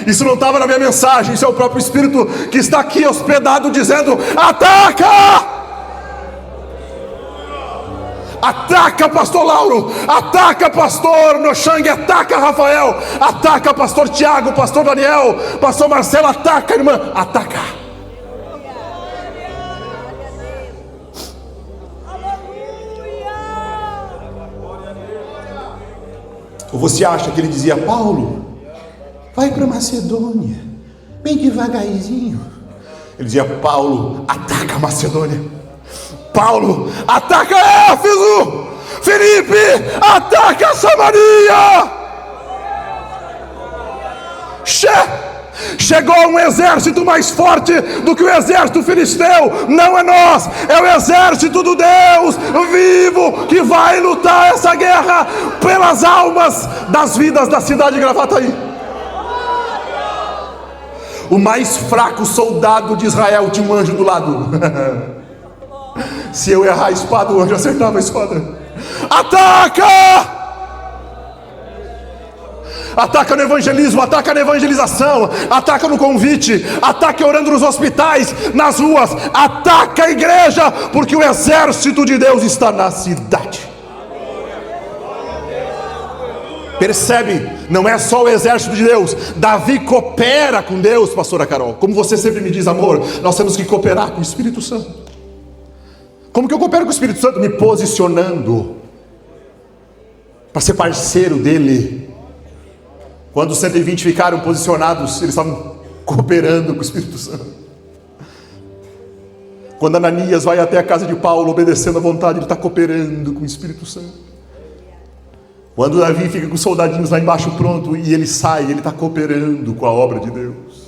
Isso não estava na minha mensagem, isso é o próprio Espírito que está aqui hospedado dizendo: ataca! Ataca, pastor Lauro, ataca, pastor Nochang, ataca, Rafael, ataca, pastor Tiago, pastor Daniel, pastor Marcelo, ataca, irmã, ataca. Ou você acha que ele dizia: Paulo, vai para Macedônia, bem devagarzinho. Ele dizia: Paulo, ataca a Macedônia. Paulo, ataca Éfeso. Felipe, ataca Samaria. Chegou um exército mais forte do que o exército filisteu. Não é nós, é o exército do Deus vivo que vai lutar essa guerra pelas almas das vidas da cidade de Gravataí. O mais fraco soldado de Israel tinha um anjo do lado. Se eu errar a espada, o anjo acertava a espada. Ataca! Ataca no evangelismo, ataca na evangelização, ataca no convite, ataca orando nos hospitais, nas ruas, ataca a igreja, porque o exército de Deus está na cidade. Percebe? Não é só o exército de Deus. Davi coopera com Deus, pastora Carol. Como você sempre me diz, amor, nós temos que cooperar com o Espírito Santo. Como que eu coopero com o Espírito Santo? Me posicionando para ser parceiro dele. Quando os 120 ficaram posicionados, eles estavam cooperando com o Espírito Santo. Quando Ananias vai até a casa de Paulo, obedecendo a vontade, ele está cooperando com o Espírito Santo. Quando Davi fica com os soldadinhos lá embaixo pronto, e ele sai, ele está cooperando com a obra de Deus.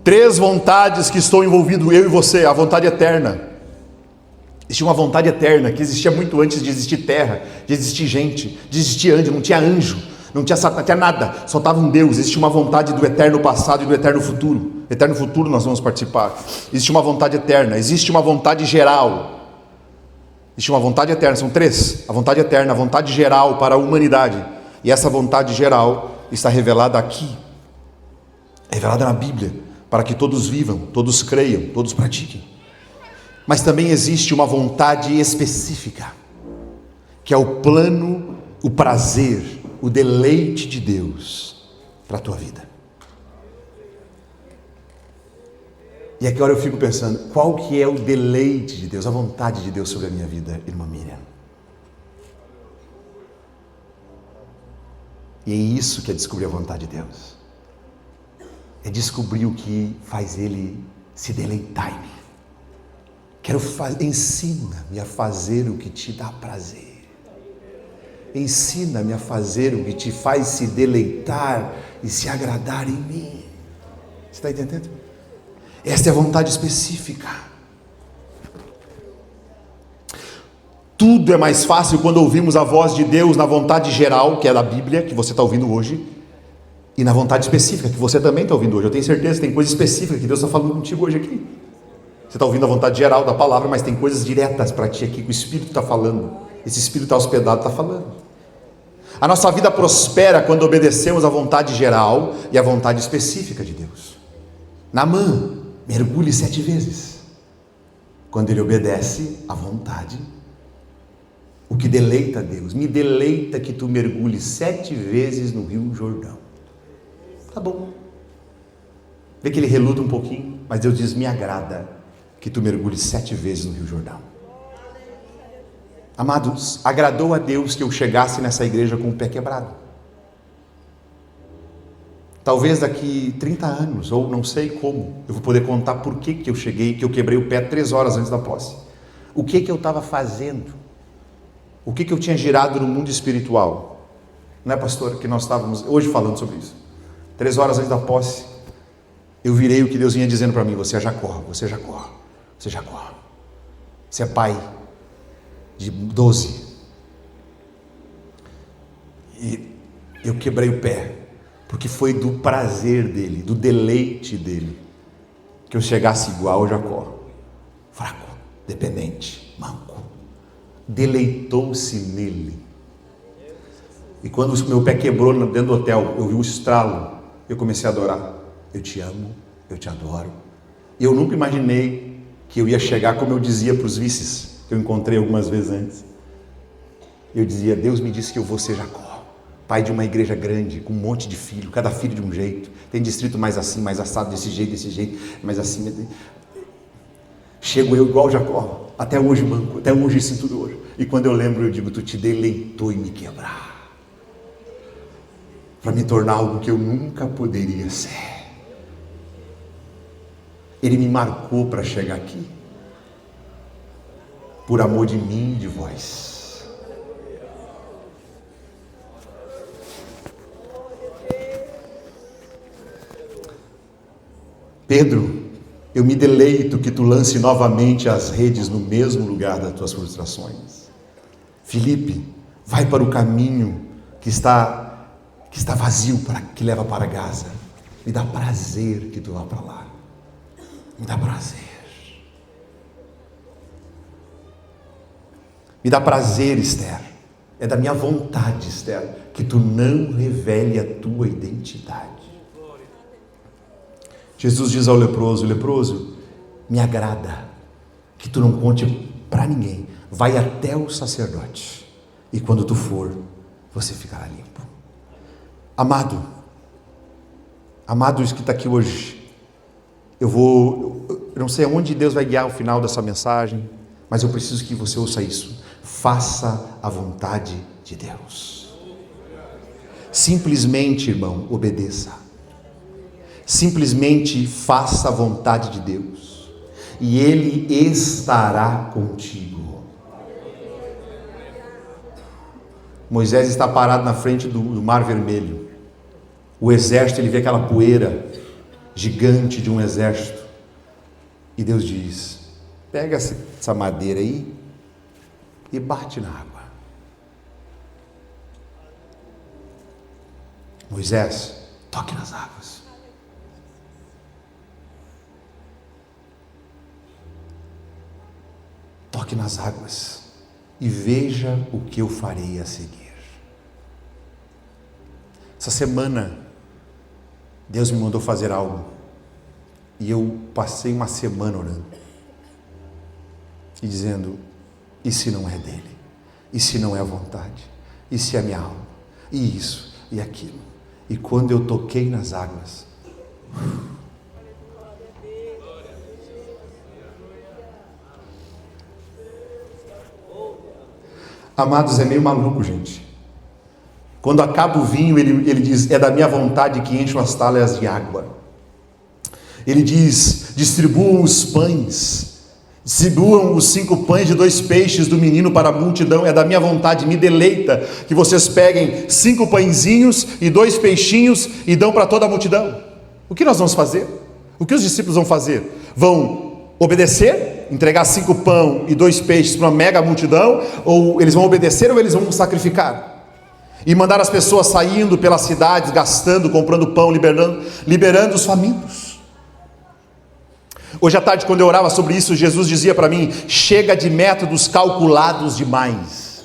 3 vontades que estou envolvido, eu e você: a vontade eterna. Existia uma vontade eterna que existia muito antes de existir terra, de existir gente, de existir anjo. Não tinha anjo, não tinha Satanás, não tinha nada, só estava um Deus. Existia uma vontade do eterno passado e do eterno futuro. Eterno futuro nós vamos participar. Existe uma vontade eterna, existe uma vontade geral. Existe uma vontade eterna, são 3: a vontade eterna, a vontade geral para a humanidade. E essa vontade geral está revelada aqui, revelada na Bíblia, para que todos vivam, todos creiam, todos pratiquem. Mas também existe uma vontade específica, que é o plano, o prazer, o deleite de Deus para a tua vida. E aqui agora eu fico pensando, qual que é o deleite de Deus, a vontade de Deus sobre a minha vida, irmã Miriam? E é isso que é descobrir a vontade de Deus. É descobrir o que faz Ele se deleitar em mim. Ensina-me a fazer o que te dá prazer. Ensina-me a fazer o que te faz se deleitar e se agradar em mim. Você está entendendo? Esta é a vontade específica. Tudo é mais fácil quando ouvimos a voz de Deus na vontade geral, que é da Bíblia, que você está ouvindo hoje, e na vontade específica, que você também está ouvindo hoje. Eu tenho certeza que tem coisa específica que Deus está falando contigo hoje aqui. Você está ouvindo a vontade geral da palavra, mas tem coisas diretas para ti aqui que o Espírito está falando. Esse Espírito está hospedado, está falando. A nossa vida prospera quando obedecemos a vontade geral e a vontade específica de Deus. Naamã, mergulhe 7 vezes. Quando ele obedece à vontade, o que deleita a Deus. Me deleita que tu mergulhe 7 vezes no Rio Jordão. Tá bom. Vê que ele reluta um pouquinho, mas Deus diz: me agrada que tu mergulhe 7 vezes no Rio Jordão. Amados, agradou a Deus que eu chegasse nessa igreja com o pé quebrado. Talvez daqui 30 anos, ou não sei como, eu vou poder contar por que eu cheguei, que eu quebrei o pé 3 horas antes da posse. O que eu estava fazendo? O que eu tinha girado no mundo espiritual? Não é, pastor, que nós estávamos hoje falando sobre isso? 3 horas antes da posse, eu virei o que Deus vinha dizendo para mim: você é Jacó, você é Jacó, você é Jacó. Você é pai de 12. E eu quebrei o pé, porque foi do prazer dele, do deleite dele, que eu chegasse igual a Jacó, fraco, dependente, manco. Deleitou-se nele. E quando o meu pé quebrou dentro do hotel, eu vi um estralo, eu comecei a adorar. Eu te amo, eu te adoro. E eu nunca imaginei que eu ia chegar como eu dizia para os vices, que eu encontrei algumas vezes antes. Eu dizia: Deus me disse que eu vou ser Jacó, pai de uma igreja grande, com um monte de filho, cada filho de um jeito. Tem distrito mais assim, mais assado, desse jeito, mais assim. Chego eu igual Jacó, até hoje manco, até hoje sinto dor. E quando eu lembro, eu digo: tu te deleitou em me quebrar. para me tornar algo que eu nunca poderia ser. Ele me marcou para chegar aqui, por amor de mim e de vós. Pedro, eu me deleito que tu lance novamente as redes no mesmo lugar das tuas frustrações. Filipe, vai para o caminho que está vazio, que leva para Gaza. Me dá prazer que tu vá para lá. Me dá prazer. Me dá prazer, Esther. É da minha vontade, Esther, que tu não revele a tua identidade. Jesus diz ao leproso: leproso, me agrada que tu não conte para ninguém. Vai até o sacerdote, e quando tu for, você ficará limpo. Amado, amados que está aqui hoje, eu não sei aonde Deus vai guiar o final dessa mensagem, mas eu preciso que você ouça isso. Faça a vontade de Deus. Simplesmente, irmão, obedeça. Simplesmente faça a vontade de Deus, e Ele estará contigo. Moisés está parado na frente do Mar Vermelho. O exército, ele vê aquela poeira gigante de um exército, e Deus diz: pega essa madeira aí e bate na água. Moisés, toque nas águas. Toque nas águas e veja o que eu farei a seguir. Essa semana, Deus me mandou fazer algo, e eu passei uma semana orando e dizendo: e se não é dele? E se não é a vontade? E se é minha alma? E isso, e aquilo. E quando eu toquei nas águas, amados, é meio maluco, gente. Quando acaba o vinho, ele diz: é da minha vontade que enchem as talhas de água. Ele diz: distribuam os pães, distribuam os 5 pães e 2 peixes do menino para a multidão. É da minha vontade, me deleita que vocês peguem 5 pãezinhos e 2 peixinhos e dão para toda a multidão. O que nós vamos fazer? O que os discípulos vão fazer? Vão obedecer? Entregar 5 pão e 2 peixes para uma mega multidão? Ou eles vão obedecer, ou eles vão sacrificar? E mandar as pessoas saindo pelas cidades, gastando, comprando pão, liberando os famintos. Hoje à tarde, quando eu orava sobre isso, Jesus dizia para mim: chega de métodos calculados demais.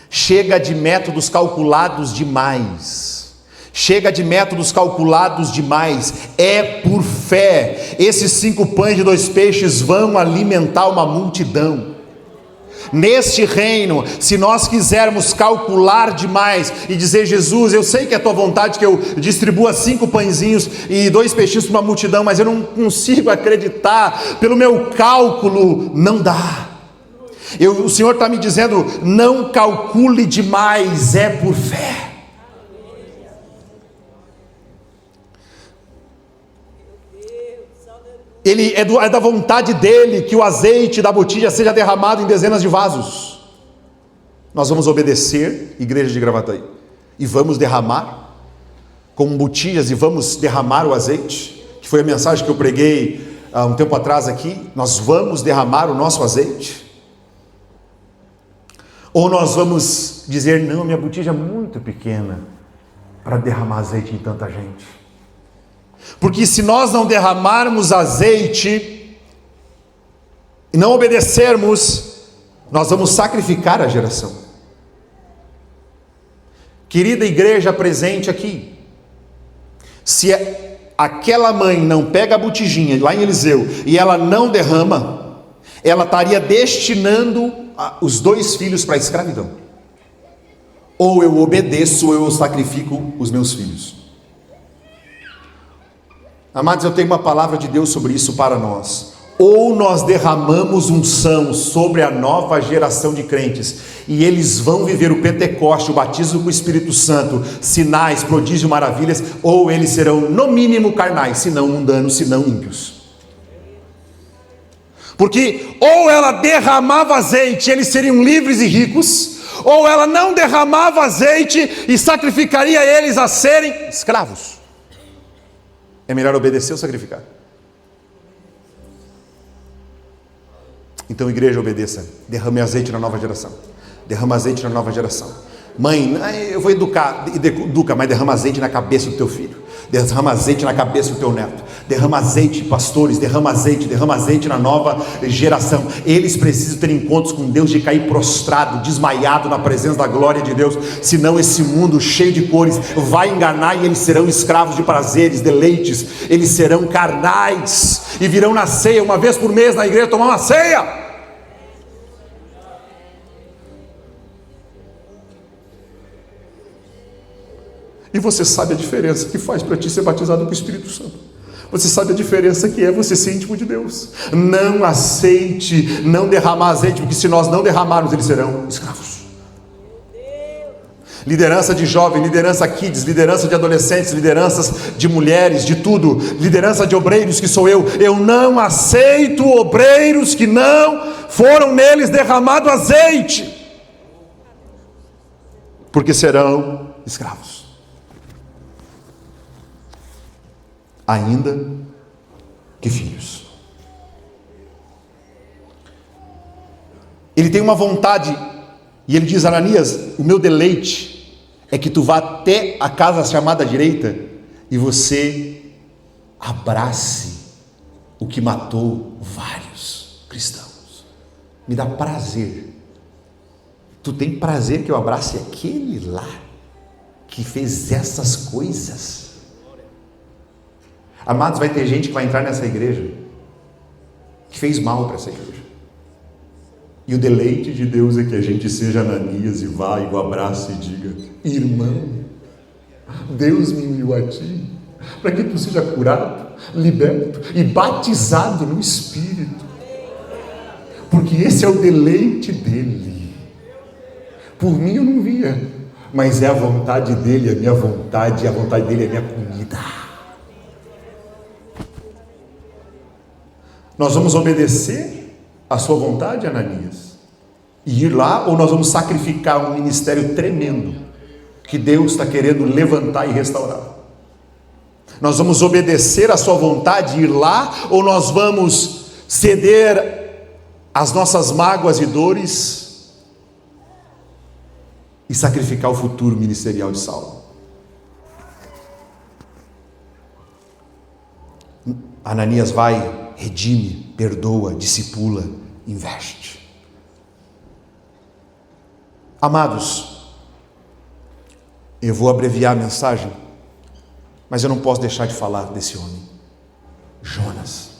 Chega de métodos calculados demais. Chega de métodos calculados demais. É por fé. Esses 5 pães e 2 peixes vão alimentar uma multidão. Neste reino, se nós quisermos calcular demais e dizer: Jesus, eu sei que é a tua vontade que eu distribua 5 pãezinhos e 2 peixinhos para uma multidão, mas eu não consigo acreditar, pelo meu cálculo não dá. O Senhor está me dizendo: não calcule demais, é por fé. É da vontade dele que o azeite da botija seja derramado em dezenas de vasos. Nós vamos obedecer, igreja de Gravataí, e vamos derramar com botijas, e vamos derramar o azeite, que foi a mensagem que eu preguei há um tempo atrás aqui. Nós vamos derramar o nosso azeite? Ou nós vamos dizer: não, minha botija é muito pequena para derramar azeite em tanta gente? Porque se nós não derramarmos azeite e não obedecermos, nós vamos sacrificar a geração. Querida igreja presente aqui, se aquela mãe não pega a botijinha lá em Eliseu e ela não derrama, ela estaria destinando os 2 filhos para a escravidão. Ou eu obedeço, ou eu sacrifico os meus filhos. Amados, eu tenho uma palavra de Deus sobre isso para nós. ou nós derramamos unção sobre a nova geração de crentes, e eles vão viver o Pentecoste, o batismo com o Espírito Santo, sinais, prodígios, maravilhas, ou eles serão no mínimo carnais, se não mundanos, se não ímpios. Porque ou ela derramava azeite, eles seriam livres e ricos, ou ela não derramava azeite e sacrificaria eles a serem escravos. É melhor obedecer ou sacrificar? Então, igreja, obedeça. Derrame azeite na nova geração. Derrama azeite na nova geração. Mãe, eu vou educa, mas derrama azeite na cabeça do teu filho. Derrama azeite na cabeça do teu neto. Derrama azeite, pastores, derrama azeite na nova geração. Eles precisam ter encontros com Deus de cair prostrado, desmaiado na presença da glória de Deus. Senão esse mundo cheio de cores vai enganar e eles serão escravos de prazeres, deleites. Eles serão carnais e virão na ceia, uma vez por mês na igreja, tomar uma ceia. E você sabe a diferença que faz para ti ser batizado com o Espírito Santo. Você sabe a diferença que é você ser íntimo de Deus. Não aceite não derramar azeite, porque se nós não derramarmos, eles serão escravos. Liderança de jovem, liderança kids, liderança de adolescentes, lideranças de mulheres, de tudo, liderança de obreiros que sou eu. Eu não aceito obreiros que não foram neles derramado azeite, porque serão escravos. Ainda que filhos. Ele tem uma vontade, e ele diz: Ananias, o meu deleite é que tu vá até a casa chamada direita e você abrace o que matou vários cristãos. Me dá prazer. Tu tem prazer que eu abrace aquele lá que fez essas coisas? Amados, vai ter gente que vai entrar nessa igreja que fez mal para essa igreja, e o deleite de Deus é que a gente seja Ananias e vá e o abrace e diga: irmão, Deus me enviou a ti para que tu seja curado, liberto e batizado no Espírito, porque esse é o deleite dele. Por mim eu não via, mas é a vontade dele, a minha vontade, e a vontade dele é a minha comida. Nós vamos obedecer a sua vontade, Ananias, e ir lá, ou nós vamos sacrificar um ministério tremendo que Deus está querendo levantar e restaurar? Nós vamos obedecer a sua vontade e ir lá, ou nós vamos ceder às nossas mágoas e dores e sacrificar o futuro ministerial de Saulo? Ananias vai, redime, perdoa, discipula, investe. Amados, eu vou abreviar a mensagem, mas eu não posso deixar de falar desse homem, Jonas.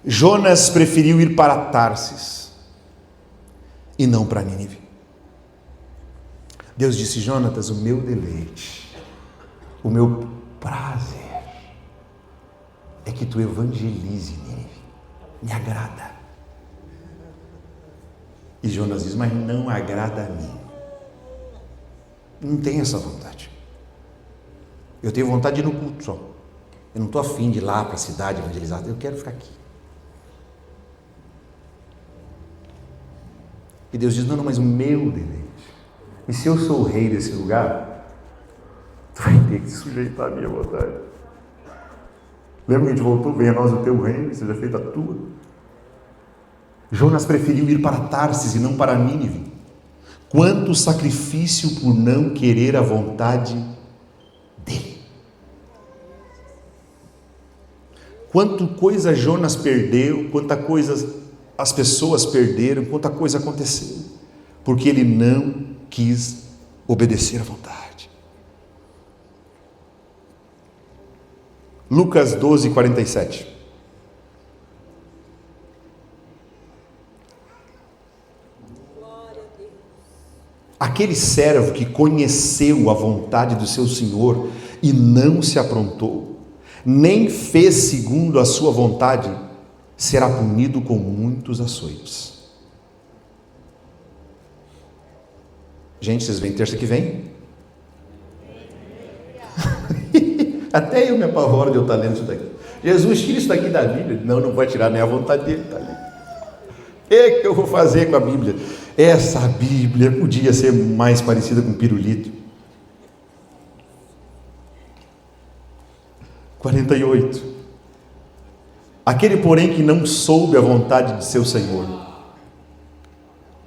Jonas preferiu ir para Tarsis e não para Nínive. Deus disse: Jonatas, o meu deleite, o meu prazer é que tu evangelize Nínive, me agrada. E Jonas diz: mas não agrada a mim. Não tenho essa vontade. Eu tenho vontade de ir no culto só. Eu não estou afim de ir lá para a cidade evangelizar. Eu quero ficar aqui. E Deus diz: não, mas o meu deleite. E se eu sou o rei desse lugar, tu vai ter que se sujeitar à minha vontade. Lembra que a gente voltou? Venha a nós o teu reino, seja feita a tua. Jonas preferiu ir para Tarsis e não para Nínive. Quanto sacrifício por não querer a vontade dele. Quanta coisa Jonas perdeu, quanta coisa as pessoas perderam, quanta coisa aconteceu, porque ele não quis obedecer à vontade. Lucas 12, 47. Aquele servo que conheceu a vontade do seu senhor e não se aprontou, nem fez segundo a sua vontade, será punido com muitos açoites. Gente, vocês vêm terça que vem? Até eu me apavoro de eu estar lendo isso daqui. Jesus, tira isso daqui da Bíblia. Não vai tirar, nem a vontade dele está ali. O que eu vou fazer com a Bíblia? Essa Bíblia podia ser mais parecida com pirulito. 48. Aquele, porém, que não soube a vontade de seu Senhor.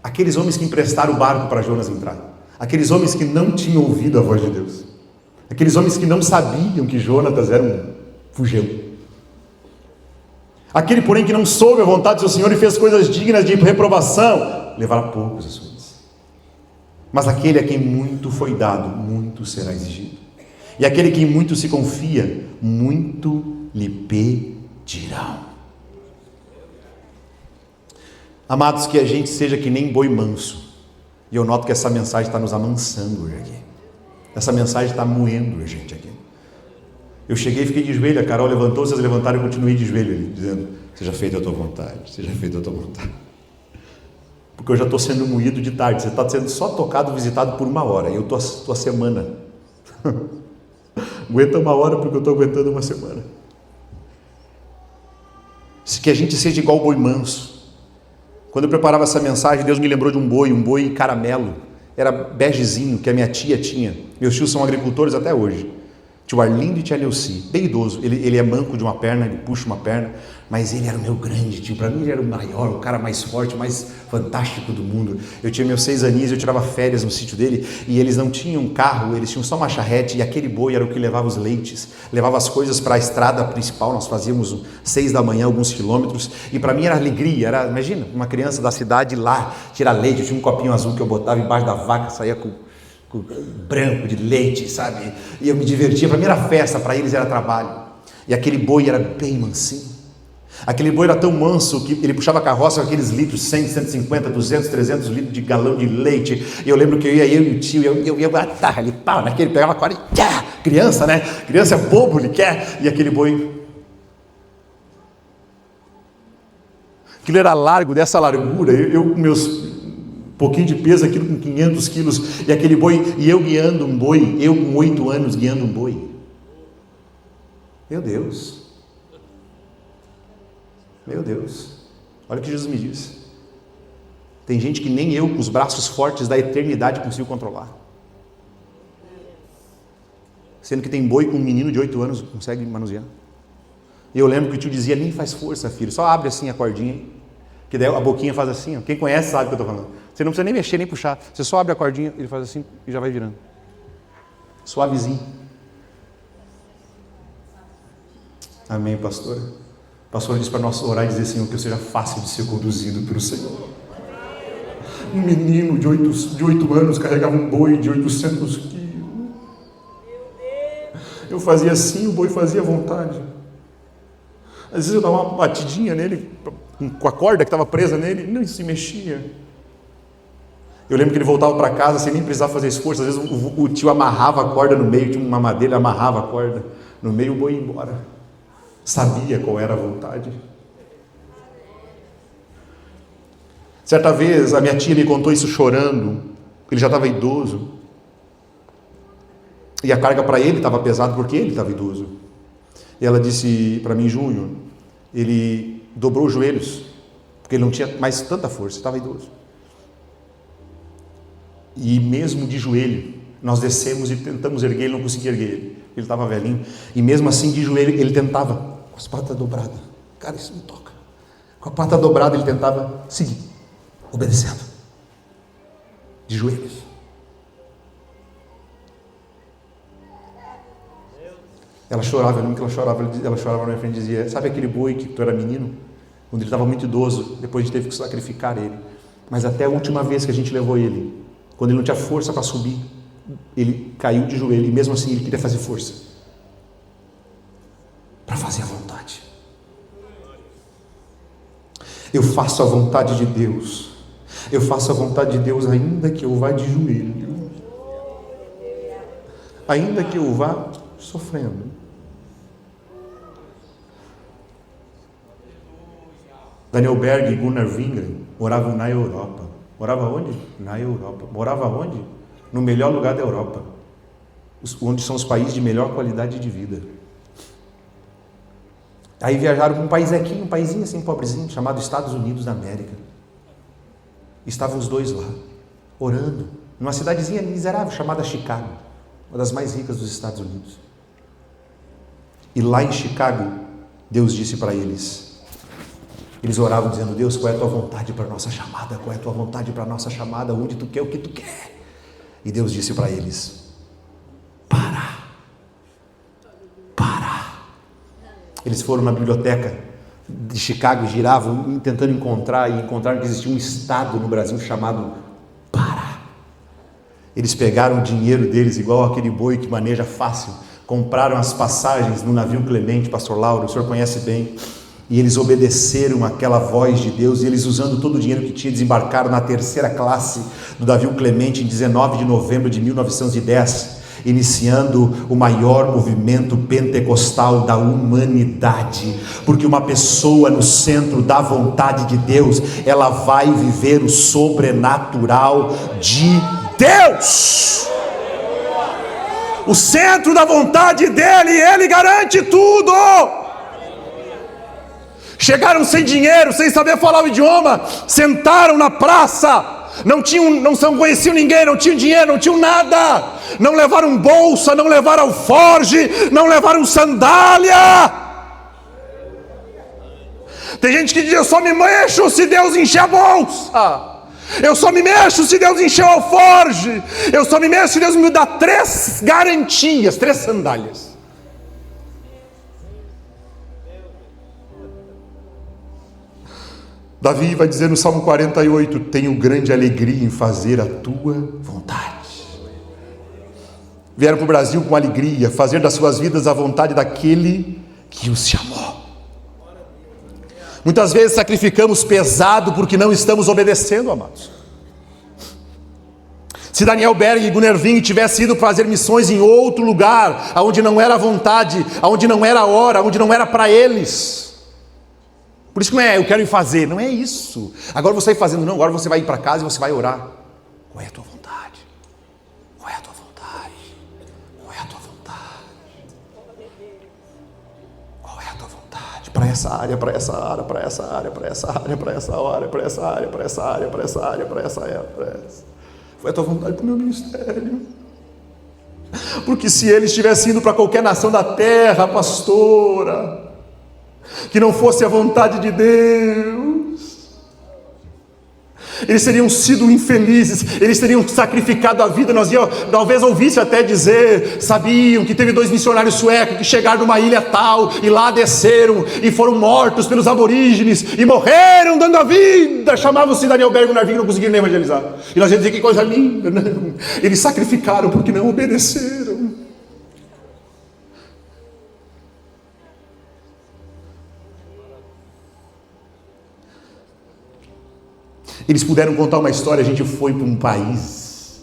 Aqueles homens que emprestaram o barco para Jonas entrar. Aqueles homens que não tinham ouvido a voz de Deus. Aqueles homens que não sabiam que Jonatas era um fujão. Aquele, porém, que não soube a vontade do seu Senhor e fez coisas dignas de reprovação, levará poucos açoites. Mas aquele a quem muito foi dado, muito será exigido. E aquele que em muito se confia, muito lhe pedirão. Amados, que a gente seja que nem boi manso. E eu noto que essa mensagem está nos amansando hoje aqui. Essa mensagem está moendo a gente aqui. Eu cheguei e fiquei de joelho, a Carol levantou, vocês levantaram e eu continuei de joelho ali, dizendo, seja feita a tua vontade, seja feita a tua vontade. Porque eu já estou sendo moído de tarde, você está sendo só tocado, visitado por 1 hora, e eu estou a semana. Aguenta 1 hora porque eu estou aguentando 1 semana. Se que a gente seja igual o boi manso. Quando eu preparava essa mensagem, Deus me lembrou de um boi caramelo. Era begezinho, que a minha tia tinha. Meus tios são agricultores até hoje. Tio Arlindo e tia Neuci, bem idoso. Ele é manco de uma perna, ele puxa uma perna, mas ele era o meu grande tio. Para mim ele era o maior, o cara mais forte, o mais fantástico do mundo. Eu tinha meus 6 aninhos, eu tirava férias no sítio dele e eles não tinham carro, eles tinham só uma charrete e aquele boi era o que levava os leites, levava as coisas para a estrada principal. Nós fazíamos 6 da manhã, alguns quilômetros, e para mim era alegria. Imagina, uma criança da cidade lá tirar leite. Eu tinha um copinho azul que eu botava embaixo da vaca, saía com branco de leite, sabe? E eu me divertia. Para mim era festa, para eles era trabalho. E aquele boi era bem mansinho. Aquele boi era tão manso que ele puxava a carroça com aqueles litros, 100, 150, 200, 300 litros de galão de leite. E eu lembro que eu e o tio, eu ia batalha ali, pau, naquele, pegava a corda e criança, né? Criança é bobo, ele quer. E aquele boi, aquilo era largo, dessa largura, eu com meus pouquinho de peso, aquilo com 500 quilos, e aquele boi, e eu guiando um boi, eu com 8 anos guiando um boi. Meu Deus, olha o que Jesus me disse. Tem gente que nem eu, com os braços fortes da eternidade, consigo controlar. Sendo que tem boi com um menino de 8 anos, consegue manusear. E eu lembro que o tio dizia, nem faz força, filho, só abre assim a cordinha, que daí a boquinha faz assim, ó. Quem conhece sabe o que eu estou falando. Você não precisa nem mexer, nem puxar. Você só abre a cordinha, ele faz assim e já vai virando. Suavezinho. Amém, pastora? A pastora disse para nós orar e dizer, Senhor, que eu seja fácil de ser conduzido pelo Senhor. Um menino de 8 anos carregava um boi de 800 quilos. Eu fazia assim, o boi fazia à vontade. Às vezes eu dava uma batidinha nele, com a corda que estava presa nele, e não se mexia. Eu lembro que ele voltava para casa sem nem precisar fazer esforço. Às vezes o tio amarrava a corda no meio, tinha uma madeira, amarrava a corda no meio, o boi ia embora. Sabia qual era a vontade. Certa vez a minha tia me contou isso chorando. Ele já estava idoso. E a carga para ele estava pesada porque ele estava idoso. E ela disse para mim, Júnior, ele dobrou os joelhos, porque ele não tinha mais tanta força, estava idoso. E mesmo de joelho, nós descemos e tentamos erguer, ele não conseguia erguer ele estava velhinho, e mesmo assim de joelho, ele tentava, com as patas dobradas, cara, isso me toca, com a pata dobrada ele tentava seguir, obedecendo, de joelhos. Ela chorava, eu lembro que ela chorava na minha frente e dizia, sabe aquele boi que tu era menino? Quando ele estava muito idoso, depois a gente teve que sacrificar ele, mas até a última vez que a gente levou ele, quando ele não tinha força para subir, ele caiu de joelho, e mesmo assim ele queria fazer força, para fazer a vontade. Eu faço a vontade de Deus, eu faço a vontade de Deus, ainda que eu vá de joelho, ainda que eu vá sofrendo. Daniel Berg e Gunnar Wingren moravam na Europa. Morava onde? Na Europa. Morava onde? No melhor lugar da Europa, onde são os países de melhor qualidade de vida. Aí viajaram para um paísinho assim, pobrezinho, chamado Estados Unidos da América. Estavam os dois lá, orando, numa cidadezinha miserável chamada Chicago, uma das mais ricas dos Estados Unidos. E lá em Chicago, Deus disse para eles oravam dizendo: Deus, qual é a tua vontade para a nossa chamada? Qual é a tua vontade para a nossa chamada? Onde tu quer, o que tu quer? E Deus disse para eles: para. Eles foram na biblioteca de Chicago e giravam tentando encontrar, e encontraram que existia um estado no Brasil chamado Pará. Eles pegaram o dinheiro deles, igual aquele boi que maneja fácil, compraram as passagens no navio Clemente, pastor Lauro, o senhor conhece bem, e eles obedeceram àquela voz de Deus, e eles, usando todo o dinheiro que tinha, desembarcaram na terceira classe do navio Clemente em 19 de novembro de 1910, iniciando o maior movimento pentecostal da humanidade, porque uma pessoa no centro da vontade de Deus, ela vai viver o sobrenatural de Deus. O centro da vontade dele, ele garante tudo. Chegaram sem dinheiro, sem saber falar o idioma, sentaram na praça, não conheciam ninguém, não tinham dinheiro, não tinham nada, não levaram bolsa, não levaram alforge, não levaram sandália. Tem gente que diz: eu só me mexo se Deus encher a bolsa, eu só me mexo se Deus encher o alforge, eu só me mexo se Deus me dá 3 garantias, 3 sandálias. Davi vai dizer no Salmo 48: tenho grande alegria em fazer a tua vontade. Vieram para o Brasil com alegria, fazer das suas vidas a vontade daquele que os chamou. Muitas vezes sacrificamos pesado porque não estamos obedecendo, amados. Se Daniel Berg e Gunnar Wingren tivessem ido fazer missões em outro lugar, onde não era vontade, onde não era hora, onde não era para eles. Por isso que não é eu quero ir fazer, não é isso. Agora você vai fazendo, não, agora você vai ir para casa e você vai orar. Qual é a tua vontade? Qual é a tua vontade? Qual é a tua vontade? Qual é a tua vontade? Para essa área, para essa área, para essa área, para essa área, para essa área, para essa área, para essa área, para essa área, para essa área, para essa. Qual é a tua vontade para o meu ministério? Porque se eles tivessem ido para qualquer nação da terra, pastora, que não fosse a vontade de Deus, eles teriam sido infelizes, eles teriam sacrificado a vida. Nós talvez ouvisse até dizer: sabiam que teve 2 missionários suecos que chegaram numa ilha tal, e lá desceram, e foram mortos pelos aborígenes, e morreram dando a vida. Chamavam-se Daniel Berg e Gunnar Wingren, não conseguiram nem evangelizar. E nós ia dizer: que coisa linda. Não, eles sacrificaram porque não obedeceram. Eles puderam contar uma história. A gente foi para um país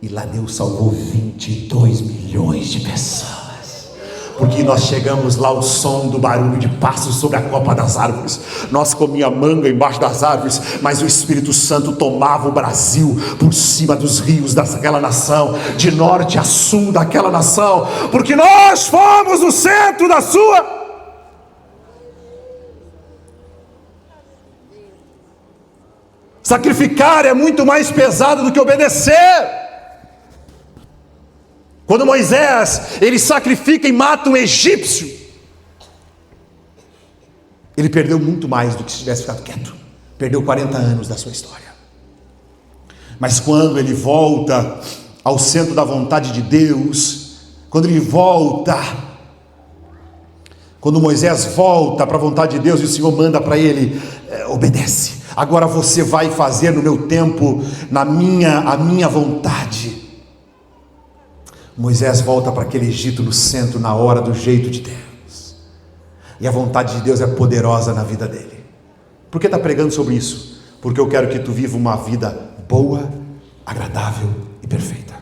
e lá Deus salvou 22 milhões de pessoas, porque nós chegamos lá ao som do barulho de passos sobre a copa das árvores. Nós comíamos manga embaixo das árvores, mas o Espírito Santo tomava o Brasil por cima dos rios daquela nação, de norte a sul daquela nação, porque nós fomos o centro da sua. Sacrificar é muito mais pesado do que obedecer. Quando Moisés, ele sacrifica e mata um egípcio, ele perdeu muito mais do que se tivesse ficado quieto. Perdeu 40 anos da sua história. Mas quando ele volta ao centro da vontade de Deus, quando Moisés volta para a vontade de Deus, e o Senhor manda para ele: obedece. Agora você vai fazer no meu tempo, a minha vontade. Moisés volta para aquele Egito no centro, na hora, do jeito de Deus. E a vontade de Deus é poderosa na vida dele. Por que está pregando sobre isso? Porque eu quero que tu viva uma vida boa, agradável e perfeita.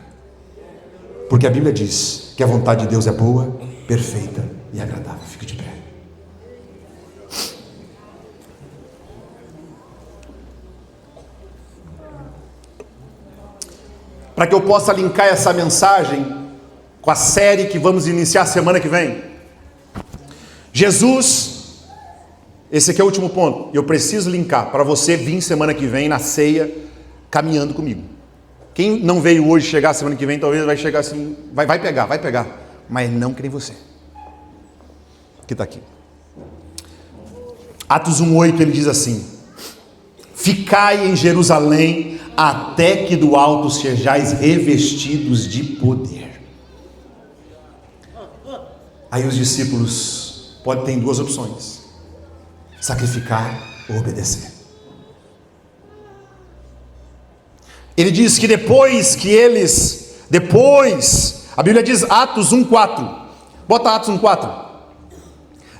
Porque a Bíblia diz que a vontade de Deus é boa, perfeita e agradável. Fique de pé. para que eu possa linkar essa mensagem com a série que vamos iniciar semana que vem. Jesus, esse aqui é o último ponto, eu preciso linkar para você vir semana que vem na ceia, caminhando comigo. Quem não veio hoje chegar semana que vem, talvez vai chegar assim, vai pegar, mas não que nem você, que está aqui. Atos 1:8, ele diz assim: ficai em Jerusalém, até que do alto sejais revestidos de poder. Aí os discípulos ter duas opções: sacrificar ou obedecer. Ele diz que depois, a Bíblia diz, Atos 1:4, bota Atos 1:4,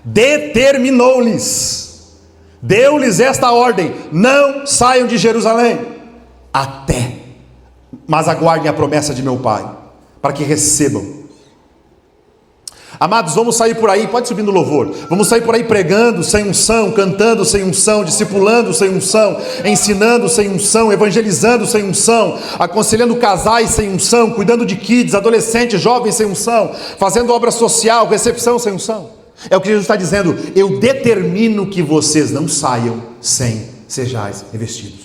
determinou-lhes, deu-lhes esta ordem: não saiam de Jerusalém, mas aguardem a promessa de meu Pai, para que recebam. Amados, vamos sair por aí, pode subir no louvor, vamos sair por aí pregando sem unção, cantando sem unção, discipulando sem unção, ensinando sem unção, evangelizando sem unção, aconselhando casais sem unção, cuidando de kids, adolescentes, jovens sem unção, fazendo obra social, recepção sem unção. É o que Jesus está dizendo: eu determino que vocês não saiam sem sejais revestidos.